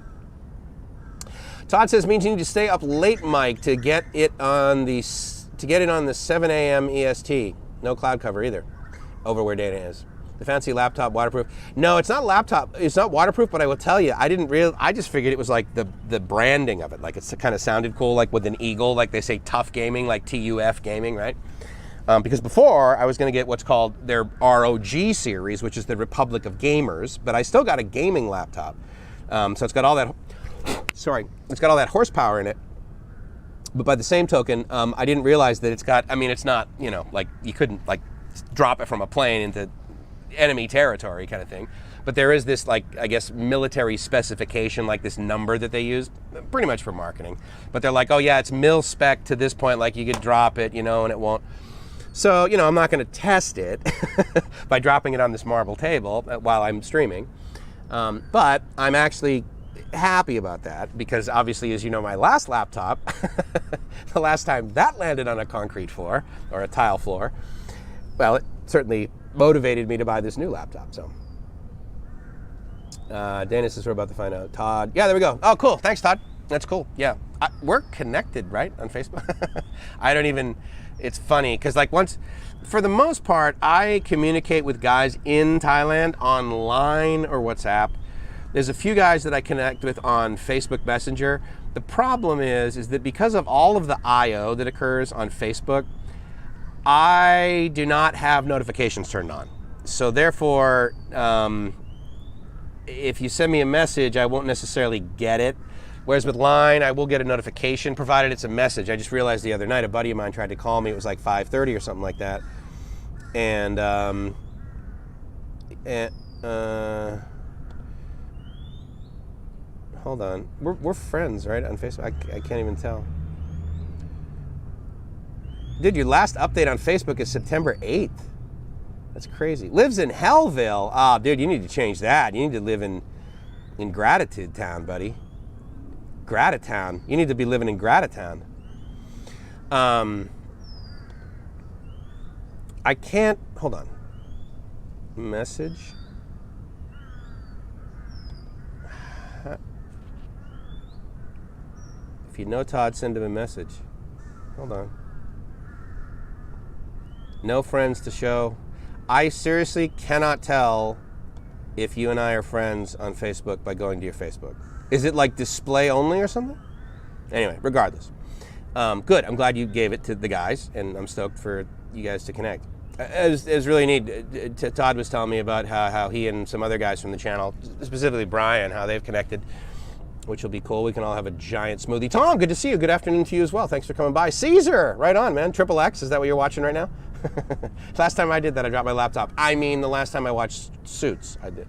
Todd says means you need to stay up late, Mike, to get it on the 7 a.m. EST. No cloud cover either, over where Dana is. The fancy laptop waterproof. No, it's not laptop. It's not waterproof, but I will tell you, I just figured it was like the branding of it. Like it's kind of sounded cool, like with an eagle, like they say tough gaming, like TUF gaming, right? Because before I was going to get what's called their ROG series, which is the Republic of Gamers, but I still got a gaming laptop. So it's got all that, it's got all that horsepower in it. But by the same token, I didn't realize that it's got, I mean, it's not, you know, like you couldn't like drop it from a plane into enemy territory kind of thing. But there is this like, I guess, military specification, like this number that they use, pretty much for marketing. But they're like, oh yeah, it's mil spec to this point, like you could drop it, you know, and it won't. So, you know, I'm not going to test it by dropping it on this marble table while I'm streaming. But I'm actually happy about that because obviously, as you know, my last laptop, the last time that landed on a concrete floor or a tile floor, well, it certainly motivated me to buy this new laptop. So Dana says we're about to find out. Todd. Yeah, there we go. Oh, cool. Thanks, Todd. That's cool. Yeah. We're connected, right, on Facebook? I don't even, it's funny, because like once, for the most part, I communicate with guys in Thailand online or WhatsApp. There's a few guys that I connect with on Facebook Messenger. The problem is that because of all of the I/O that occurs on Facebook, I do not have notifications turned on. So therefore, if you send me a message, I won't necessarily get it. Whereas with Line, I will get a notification, provided it's a message. I just realized the other night, a buddy of mine tried to call me. It was like 5:30 or something like that. And hold on. We're friends, right, on Facebook? I can't even tell. Dude, your last update on Facebook is September 8th. That's crazy. Lives in Hellville. Ah, dude, you need to change that. You need to live in Gratitude Town, buddy. Gratitown. You need to be living in Gratitown. I can't, hold on. Message. If you know Todd, send him a message. Hold on. No friends to show. I seriously cannot tell if you and I are friends on Facebook by going to your Facebook. Is it like display only or something? Anyway, regardless. Good, I'm glad you gave it to the guys, and I'm stoked for you guys to connect. It was really neat. Todd was telling me about how he and some other guys from the channel, specifically Brian, how they've connected, which will be cool. We can all have a giant smoothie. Tom, good to see you. Good afternoon to you as well. Thanks for coming by. Caesar, right on, man. Triple X, is that what you're watching right now? Last time I did that, I dropped my laptop. I mean, the last time I watched Suits, I did.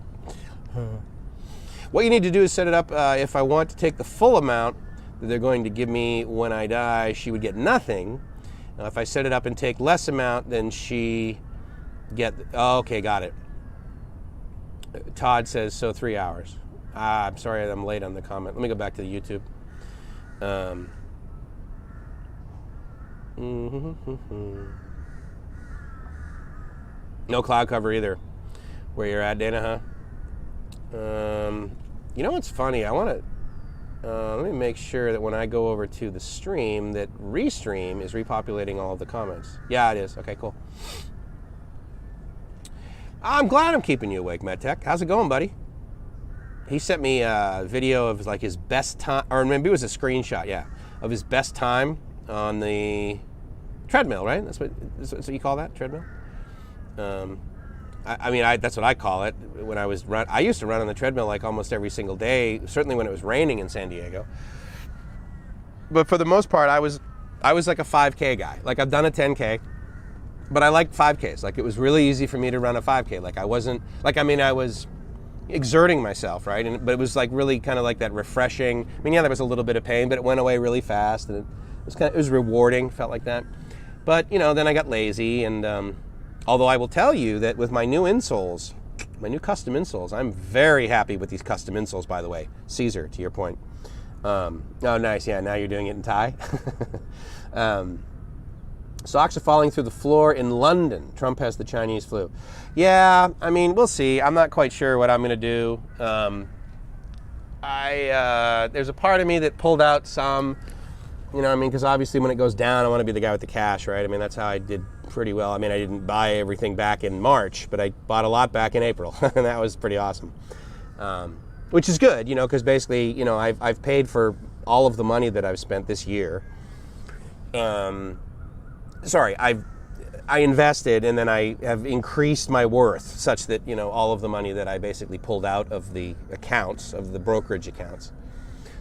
What you need to do is set it up. If I want to take the full amount that they're going to give me when I die, she would get nothing. If I set it up and take less amount, then she get, oh, okay, got it. Todd says, so 3 hours. I'm sorry I'm late on the comment. Let me go back to the YouTube. No cloud cover either. Where you're at, Dana, huh? You know what's funny? I want to, let me make sure that when I go over to the stream, that Restream is repopulating all of the comments. Yeah, it is. Okay, cool. I'm glad I'm keeping you awake, MedTech. How's it going, buddy? He sent me a video of like his best time, or maybe it was a screenshot, yeah, of his best time on the treadmill, right? That's what you call that, treadmill? I mean, that's what I call it. When I was I used to run on the treadmill like almost every single day, certainly when it was raining in San Diego. But for the most part, I was like a 5K guy. Like I've done a 10K, but I liked 5Ks. Like it was really easy for me to run a 5K. Like I wasn't, like, I mean, I was exerting myself, right? But it was like really kind of like that refreshing. I mean, yeah, there was a little bit of pain, but it went away really fast, and it was rewarding, felt like that. But you know, then I got lazy, and although I will tell you that with my new insoles, my new custom insoles, I'm very happy with these custom insoles, by the way. Caesar, to your point. Oh, nice. Yeah, now you're doing it in Thai. Socks are falling through the floor in London. Trump has the Chinese flu. Yeah, I mean, we'll see. I'm not quite sure what I'm going to do. There's a part of me that pulled out some, you know what I mean? Because obviously when it goes down, I want to be the guy with the cash, right? I mean, that's how I did pretty well. I mean, I didn't buy everything back in March, but I bought a lot back in April, and that was pretty awesome. Which is good, you know, because basically, you know, I've paid for all of the money that I've spent this year. Sorry, I invested, and then I have increased my worth such that, you know, all of the money that I basically pulled out of the accounts, of the brokerage accounts.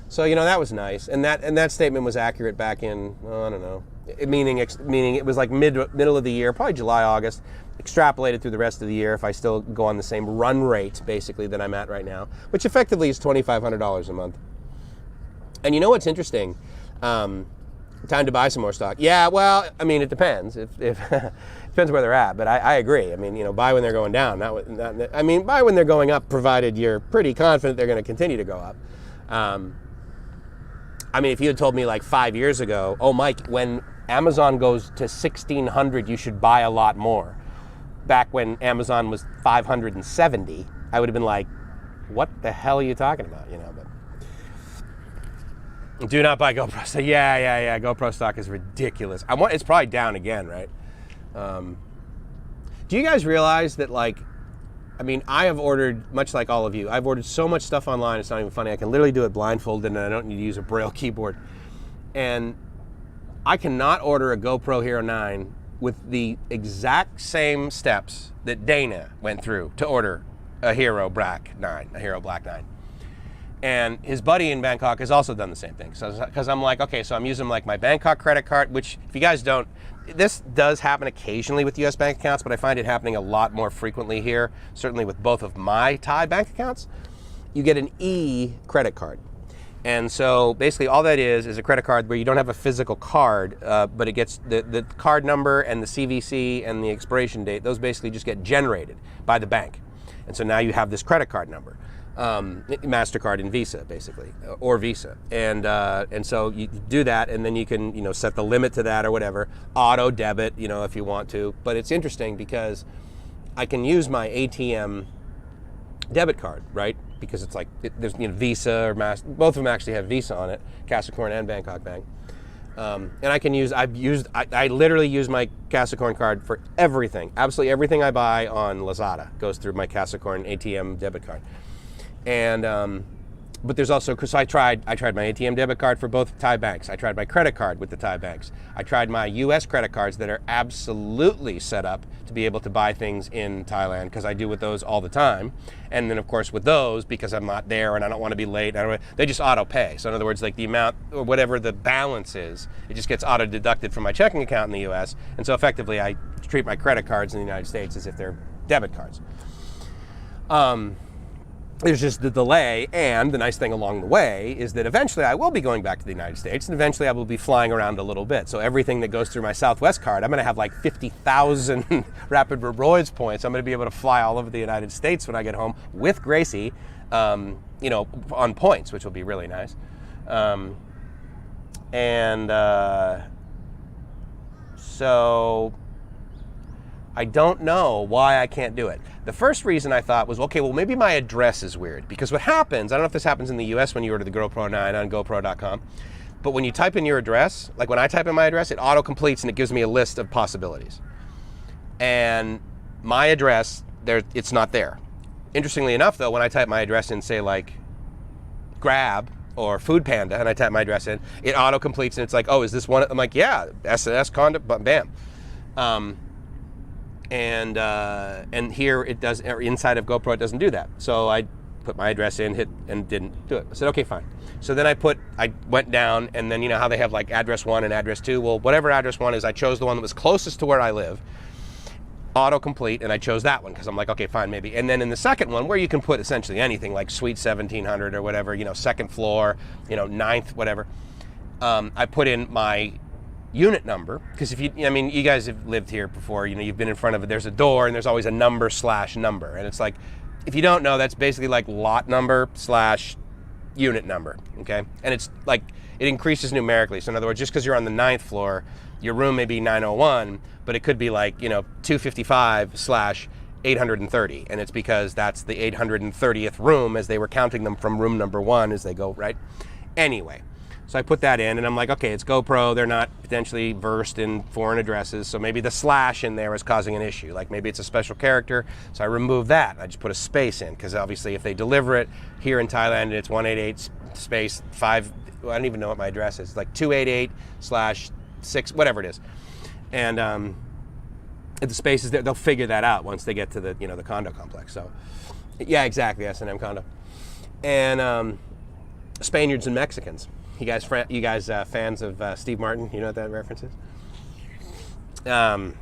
So, you know, that was nice, and that statement was accurate back in, I don't know, meaning it was like middle of the year, probably July, August, extrapolated through the rest of the year if I still go on the same run rate, basically, that I'm at right now, which effectively is $2,500 a month. And you know what's interesting? Time to buy some more stock. Yeah, well, I mean, it depends. If depends where they're at, but I agree. I mean, you know, buy when they're going down. I mean, buy when they're going up, provided you're pretty confident they're going to continue to go up. I mean, if you had told me like 5 years ago, oh, Mike, when Amazon goes to 1,600, you should buy a lot more. Back when Amazon was 570, I would have been like, what the hell are you talking about? You know, but do not buy GoPro. So yeah. GoPro stock is ridiculous. It's probably down again, right? Do you guys realize that, like, I mean, I have ordered, much like all of you, I've ordered so much stuff online, it's not even funny. I can literally do it blindfolded and I don't need to use a Braille keyboard. And I cannot order a GoPro Hero 9 with the exact same steps that Dana went through to order a Hero Black 9, And his buddy in Bangkok has also done the same thing. So, because I'm like, okay, so I'm using like my Bangkok credit card, which if you guys don't, this does happen occasionally with US bank accounts, but I find it happening a lot more frequently here, certainly with both of my Thai bank accounts. You get an e-credit card. And so basically all that is a credit card where you don't have a physical card, but it gets the card number and the CVC and the expiration date, those basically just get generated by the bank. And so now you have this credit card number, MasterCard and Visa basically, or Visa. And so you do that and then you can, you know, set the limit to that or whatever, auto debit, you know, if you want to. But it's interesting because I can use my ATM debit card, right? Because it's like, there's, you know, Visa or Master, both of them actually have Visa on it, Capricorn and Bangkok Bank. And I literally use my Capricorn card for everything. Absolutely everything I buy on Lazada goes through my Capricorn ATM debit card. And, but there's also, because I tried my ATM debit card for both Thai banks. I tried my credit card with the Thai banks. I tried my US credit cards that are absolutely set up to be able to buy things in Thailand, because I do with those all the time. And then of course with those, because I'm not there and I don't want to be late, they just auto pay. So in other words, like the amount or whatever the balance is, it just gets auto deducted from my checking account in the US. And so effectively I treat my credit cards in the United States as if they're debit cards. There's just the delay, and the nice thing along the way is that eventually I will be going back to the United States, and eventually I will be flying around a little bit. So everything that goes through my Southwest card, I'm going to have like 50,000 Rapid Rewards points. I'm going to be able to fly all over the United States when I get home with Gracie, you know, on points, which will be really nice. So I don't know why I can't do it. The first reason I thought was, okay, well, maybe my address is weird. Because what happens, I don't know if this happens in the US when you order the GoPro 9 on GoPro.com, but when you type in your address, like when I type in my address, it auto-completes and it gives me a list of possibilities. And my address, it's not there. Interestingly enough, though, when I type my address in, say, like Grab or Food Panda, and I type my address in, it auto-completes and it's like, oh, is this one? I'm like, yeah, S&S condo, bam. And here it does, inside of GoPro it doesn't do that. So I put my address in, hit, and didn't do it. I said, okay, fine. So then I went down, and then you know how they have like address 1 and address 2? Well, whatever address 1 is, I chose the one that was closest to where I live, autocomplete, and I chose that one because I'm like, okay, fine, maybe. And then in the second one, where you can put essentially anything, like Suite 1700 or whatever, you know, second floor, you know, 9th, whatever, I put in my unit number, because if you guys have lived here before, you know, you've been in front of it, there's a door and there's always a number, and it's like, if you don't know, that's basically like lot number / unit number, okay? And it's like, it increases numerically. So in other words, just because you're on the 9th floor, your room may be 901, but it could be like, you know, 255 / 830, and it's because that's the 830th room as they were counting them from room number 1 as they go, right? Anyway. So I put that in, and I'm like, okay, it's GoPro. They're not potentially versed in foreign addresses, so maybe the / in there is causing an issue. Like maybe it's a special character, so I removed that. I just put a space in, because obviously if they deliver it here in Thailand, it's 188 space 5. Well, I don't even know what my address is. It's like 288 / 6, whatever it is. And if the space is there, they'll figure that out once they get to the, you know, the condo complex. So yeah, exactly, S&M condo. And Spaniards and Mexicans. You guys fans of Steve Martin? You know what that reference is? I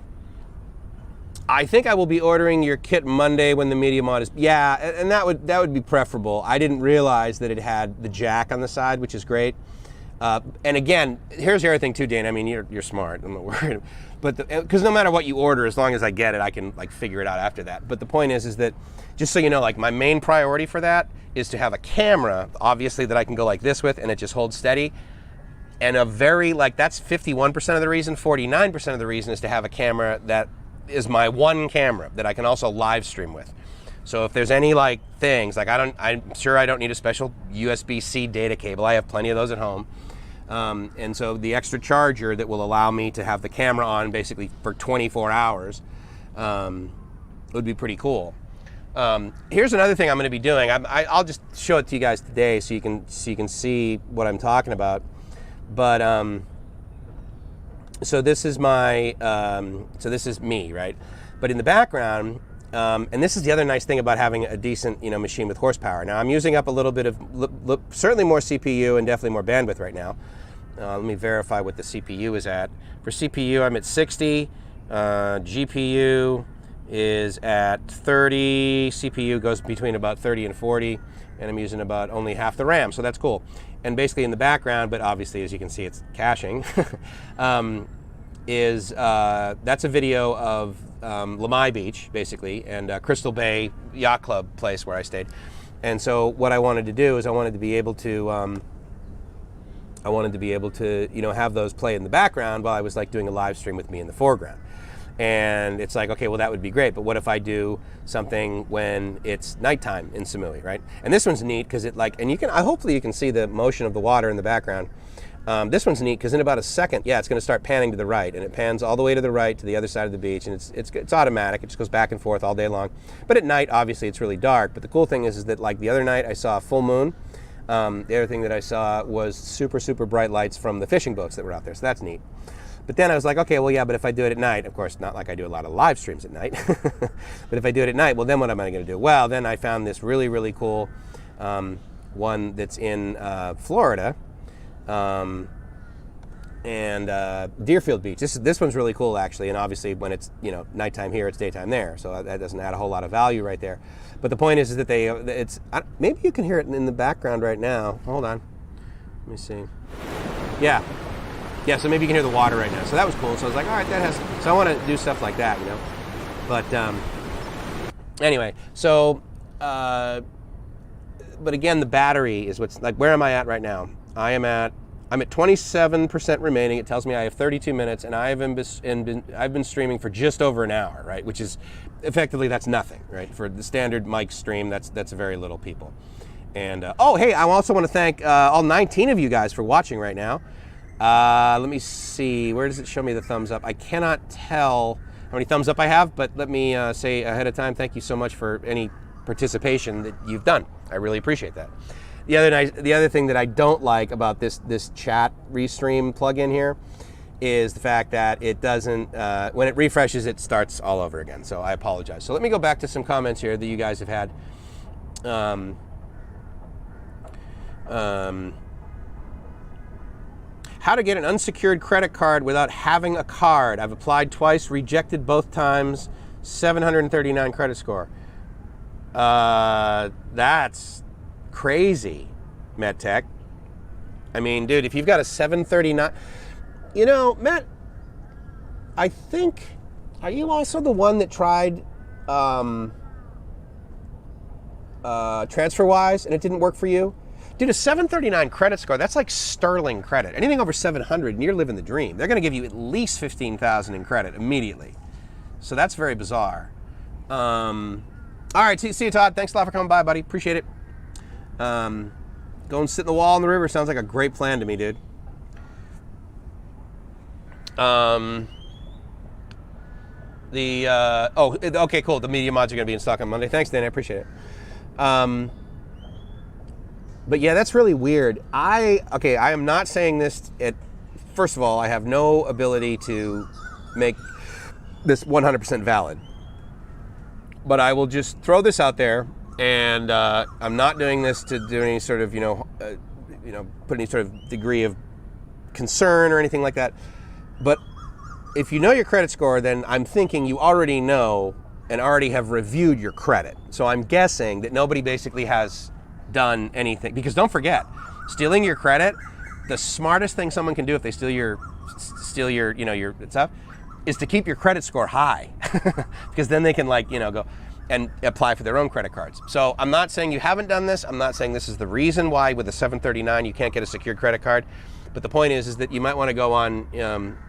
think I will be ordering your kit Monday when the media mod is. Yeah, and that would be preferable. I didn't realize that it had the jack on the side, which is great. And again, here's the other thing too, Dane. I mean, you're smart. I'm not worried, but because no matter what you order, as long as I get it, I can like figure it out after that. But the point is that just so you know, like my main priority for that is to have a camera, obviously, that I can go like this with, and it just holds steady. And that's 51% of the reason. 49% of the reason is to have a camera that is my one camera that I can also live stream with. So if there's any like things, like I'm sure I don't need a special USB-C data cable. I have plenty of those at home. And so the extra charger that will allow me to have the camera on basically for 24 hours would be pretty cool. Here's another thing I'm going to be doing. I'll just show it to you guys today so you can see what I'm talking about. But so this is my so this is me, right? But in the background, and this is the other nice thing about having a decent machine with horsepower. Now I'm using up a little bit of certainly more CPU and definitely more bandwidth right now. Let me verify what the CPU is at. For CPU, I'm at 60. GPU is at 30. CPU goes between about 30 and 40, and I'm using about only half the RAM, so that's cool. And basically in the background, but obviously as you can see it's caching, that's a video of Lamai Beach, basically, and Crystal Bay Yacht Club place where I stayed. And so what I wanted to do is I wanted to be able to have those play in the background while I was like doing a live stream with me in the foreground. And it's like, okay, well that would be great, but what if I do something when it's nighttime in Samui, right? And this one's neat because hopefully you can see the motion of the water in the background. This one's neat because in about a second, it's going to start panning to the right, and it pans all the way to the right to the other side of the beach, and it's automatic. It just goes back and forth all day long. But at night, obviously, it's really dark. But the cool thing is that like the other night, I saw a full moon. The other thing that I saw was super, super bright lights from the fishing boats that were out there, so that's neat. But then I was like, okay, well, yeah, but if I do it at night, of course, not like I do a lot of live streams at night, but if I do it at night, well, then what am I going to do? Well, then I found this really, really cool one that's in Florida, and Deerfield Beach. This one's really cool, actually, and obviously when it's nighttime here, it's daytime there, so that doesn't add a whole lot of value right there. But the point is that maybe you can hear it in the background right now. Hold on, let me see. Yeah, so maybe you can hear the water right now. So that was cool. So I was like, all right, so I want to do stuff like that, But anyway, so, but again, the battery is what's, like, where am I at right now? I'm at 27% remaining. It tells me I have 32 minutes, and I've been streaming for just over an hour, right? Which is, effectively, that's nothing, right? For the standard mic stream, that's very little people. And, oh, hey, I also want to thank all 19 of you guys for watching right now. Let me see, where does it show me the thumbs up? I cannot tell how many thumbs up I have, but let me say ahead of time, thank you so much for any participation that you've done. I really appreciate that. The other thing that I don't like about this chat restream plugin here is the fact that it doesn't, when it refreshes, it starts all over again. So I apologize. So let me go back to some comments here that you guys have had. How to get an unsecured credit card without having a card. I've applied twice, rejected both times, 739 credit score. That's crazy, MedTech. I mean, dude, if you've got a 739, Matt, I think, are you also the one that tried TransferWise and it didn't work for you? Dude, a 739 credit score, that's like sterling credit. Anything over 700 and you're living the dream. They're going to give you at least 15,000 in credit immediately. So that's very bizarre. All right, see you, Todd. Thanks a lot for coming by, buddy. Appreciate it. Go and sit in the wall in the river. Sounds like a great plan to me, dude. Okay, cool. The media mods are going to be in stock on Monday. Thanks, Dan. I appreciate it. But yeah, that's really weird. I am not saying this first of all, I have no ability to make this 100% valid. But I will just throw this out there, and I'm not doing this to do any sort of, put any sort of degree of concern or anything like that. But if you know your credit score, then I'm thinking you already know and already have reviewed your credit. So I'm guessing that nobody basically has done anything, because don't forget, stealing your credit, the smartest thing someone can do if they steal your your stuff is to keep your credit score high because then they can go. and apply for their own credit cards. So I'm not saying you haven't done this. I'm not saying this is the reason why with a 739 you can't get a secured credit card. But the point is that you might want to go on,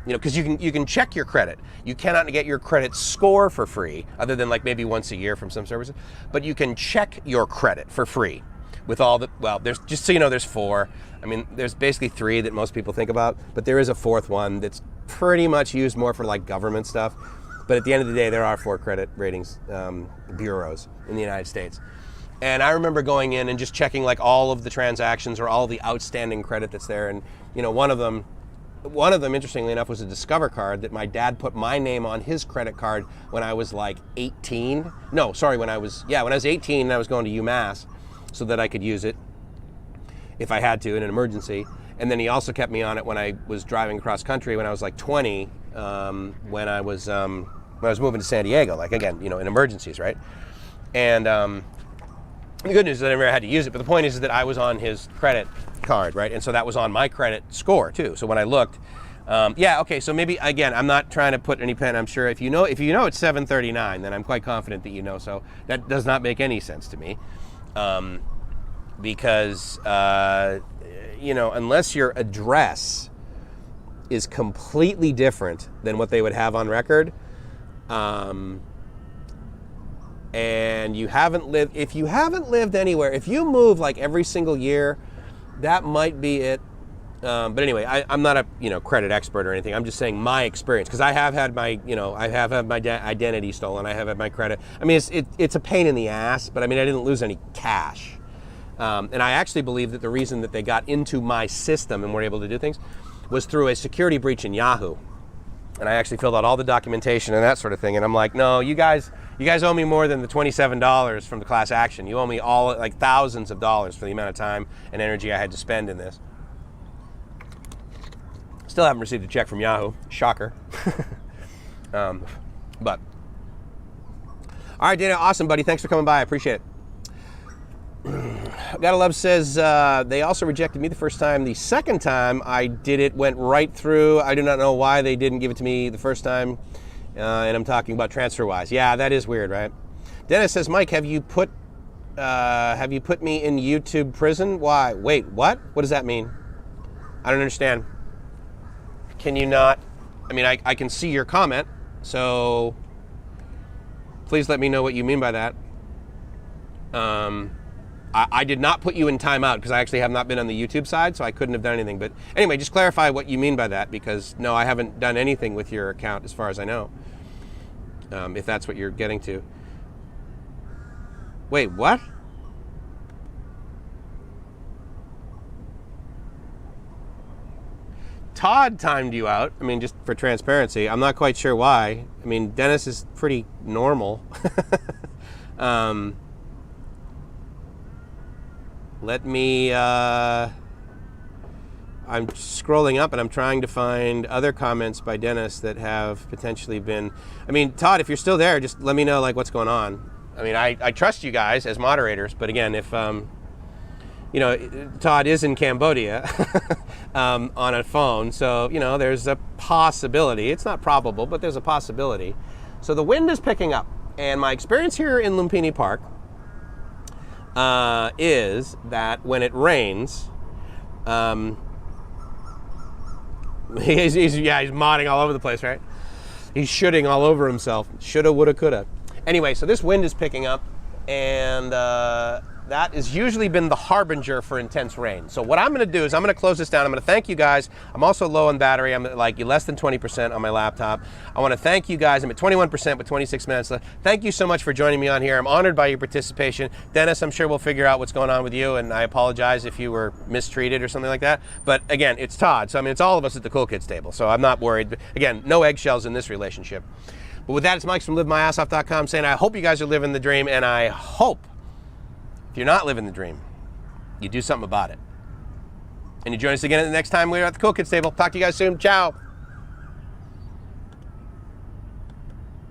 because you can check your credit. You cannot get your credit score for free, other than like maybe once a year from some services. But you can check your credit for free with all the, well, there's, just so you know, there's 4. I mean, there's basically 3 that most people think about, but there is a 4th one that's pretty much used more for like government stuff. But at the end of the day, there are 4 credit ratings bureaus in the United States. And I remember going in and just checking like all of the transactions or all the outstanding credit that's there. And one of them, interestingly enough, was a Discover card that my dad put my name on his credit card when I was like 18. No, sorry, when I was 18 and I was going to UMass so that I could use it if I had to in an emergency. And then he also kept me on it when I was driving across country when I was like 20, when I was moving to San Diego, like again, in emergencies, right? And the good news is that I never had to use it, but the point is that I was on his credit card, right? And so that was on my credit score too. So when I looked, okay, so maybe, again, I'm not trying to put any pen, I'm sure if you know it's 739, then I'm quite confident that you know, so that does not make any sense to me. Because, unless your address is completely different than what they would have on record, and if you haven't lived anywhere, if you move like every single year, that might be it. But anyway, I'm not a credit expert or anything. I'm just saying my experience, because I have had my identity stolen. I have had my credit. I mean, it's a pain in the ass, but I mean, I didn't lose any cash. And I actually believe that the reason that they got into my system and were able to do things was through a security breach in Yahoo. And I actually filled out all the documentation and that sort of thing. And I'm like, no, you guys owe me more than the $27 from the class action. You owe me all like thousands of dollars for the amount of time and energy I had to spend in this. Still haven't received a check from Yahoo. Shocker. But all right, Dana, awesome, buddy. Thanks for coming by. I appreciate it. Gotta Love says, they also rejected me the first time. The second time I did it went right through. I do not know why they didn't give it to me the first time. And I'm talking about TransferWise. Yeah, that is weird, right? Dennis says, Mike, have you put me in YouTube prison? Why? Wait, what? What does that mean? I don't understand. Can you not? I mean, I can see your comment, so please let me know what you mean by that. I did not put you in timeout because I actually have not been on the YouTube side, so I couldn't have done anything. But anyway, just clarify what you mean by that, because no, I haven't done anything with your account as far as I know, if that's what you're getting to. Wait, what? Todd timed you out. I mean, just for transparency, I'm not quite sure why. I mean, Dennis is pretty normal. Let me, I'm scrolling up and I'm trying to find other comments by Dennis that have potentially been, I mean, Todd, if you're still there, just let me know like what's going on. I mean, I trust you guys as moderators, but again, if, Todd is in Cambodia on a phone, so, there's a possibility. It's not probable, but there's a possibility. So the wind is picking up, and my experience here in Lumpini Park is that when it rains, he's modding all over the place, right? He's shooting all over himself. Shoulda, woulda, coulda. Anyway, so this wind is picking up, and that has usually been the harbinger for intense rain. So what I'm going to do is I'm going to close this down. I'm going to thank you guys. I'm also low on battery. I'm at like less than 20% on my laptop. I want to thank you guys. I'm at 21% with 26 minutes left. Thank you so much for joining me on here. I'm honored by your participation. Dennis, I'm sure we'll figure out what's going on with you, and I apologize if you were mistreated or something like that. But again, it's Todd. So I mean, it's all of us at the Cool Kids table. So I'm not worried. But again, no eggshells in this relationship. But with that, it's Mike from LiveMyAssOff.com saying I hope you guys are living the dream, and I hope if you're not living the dream, you do something about it. And you join us again at the next time we're at the Cool Kids table. Talk to you guys soon. Ciao.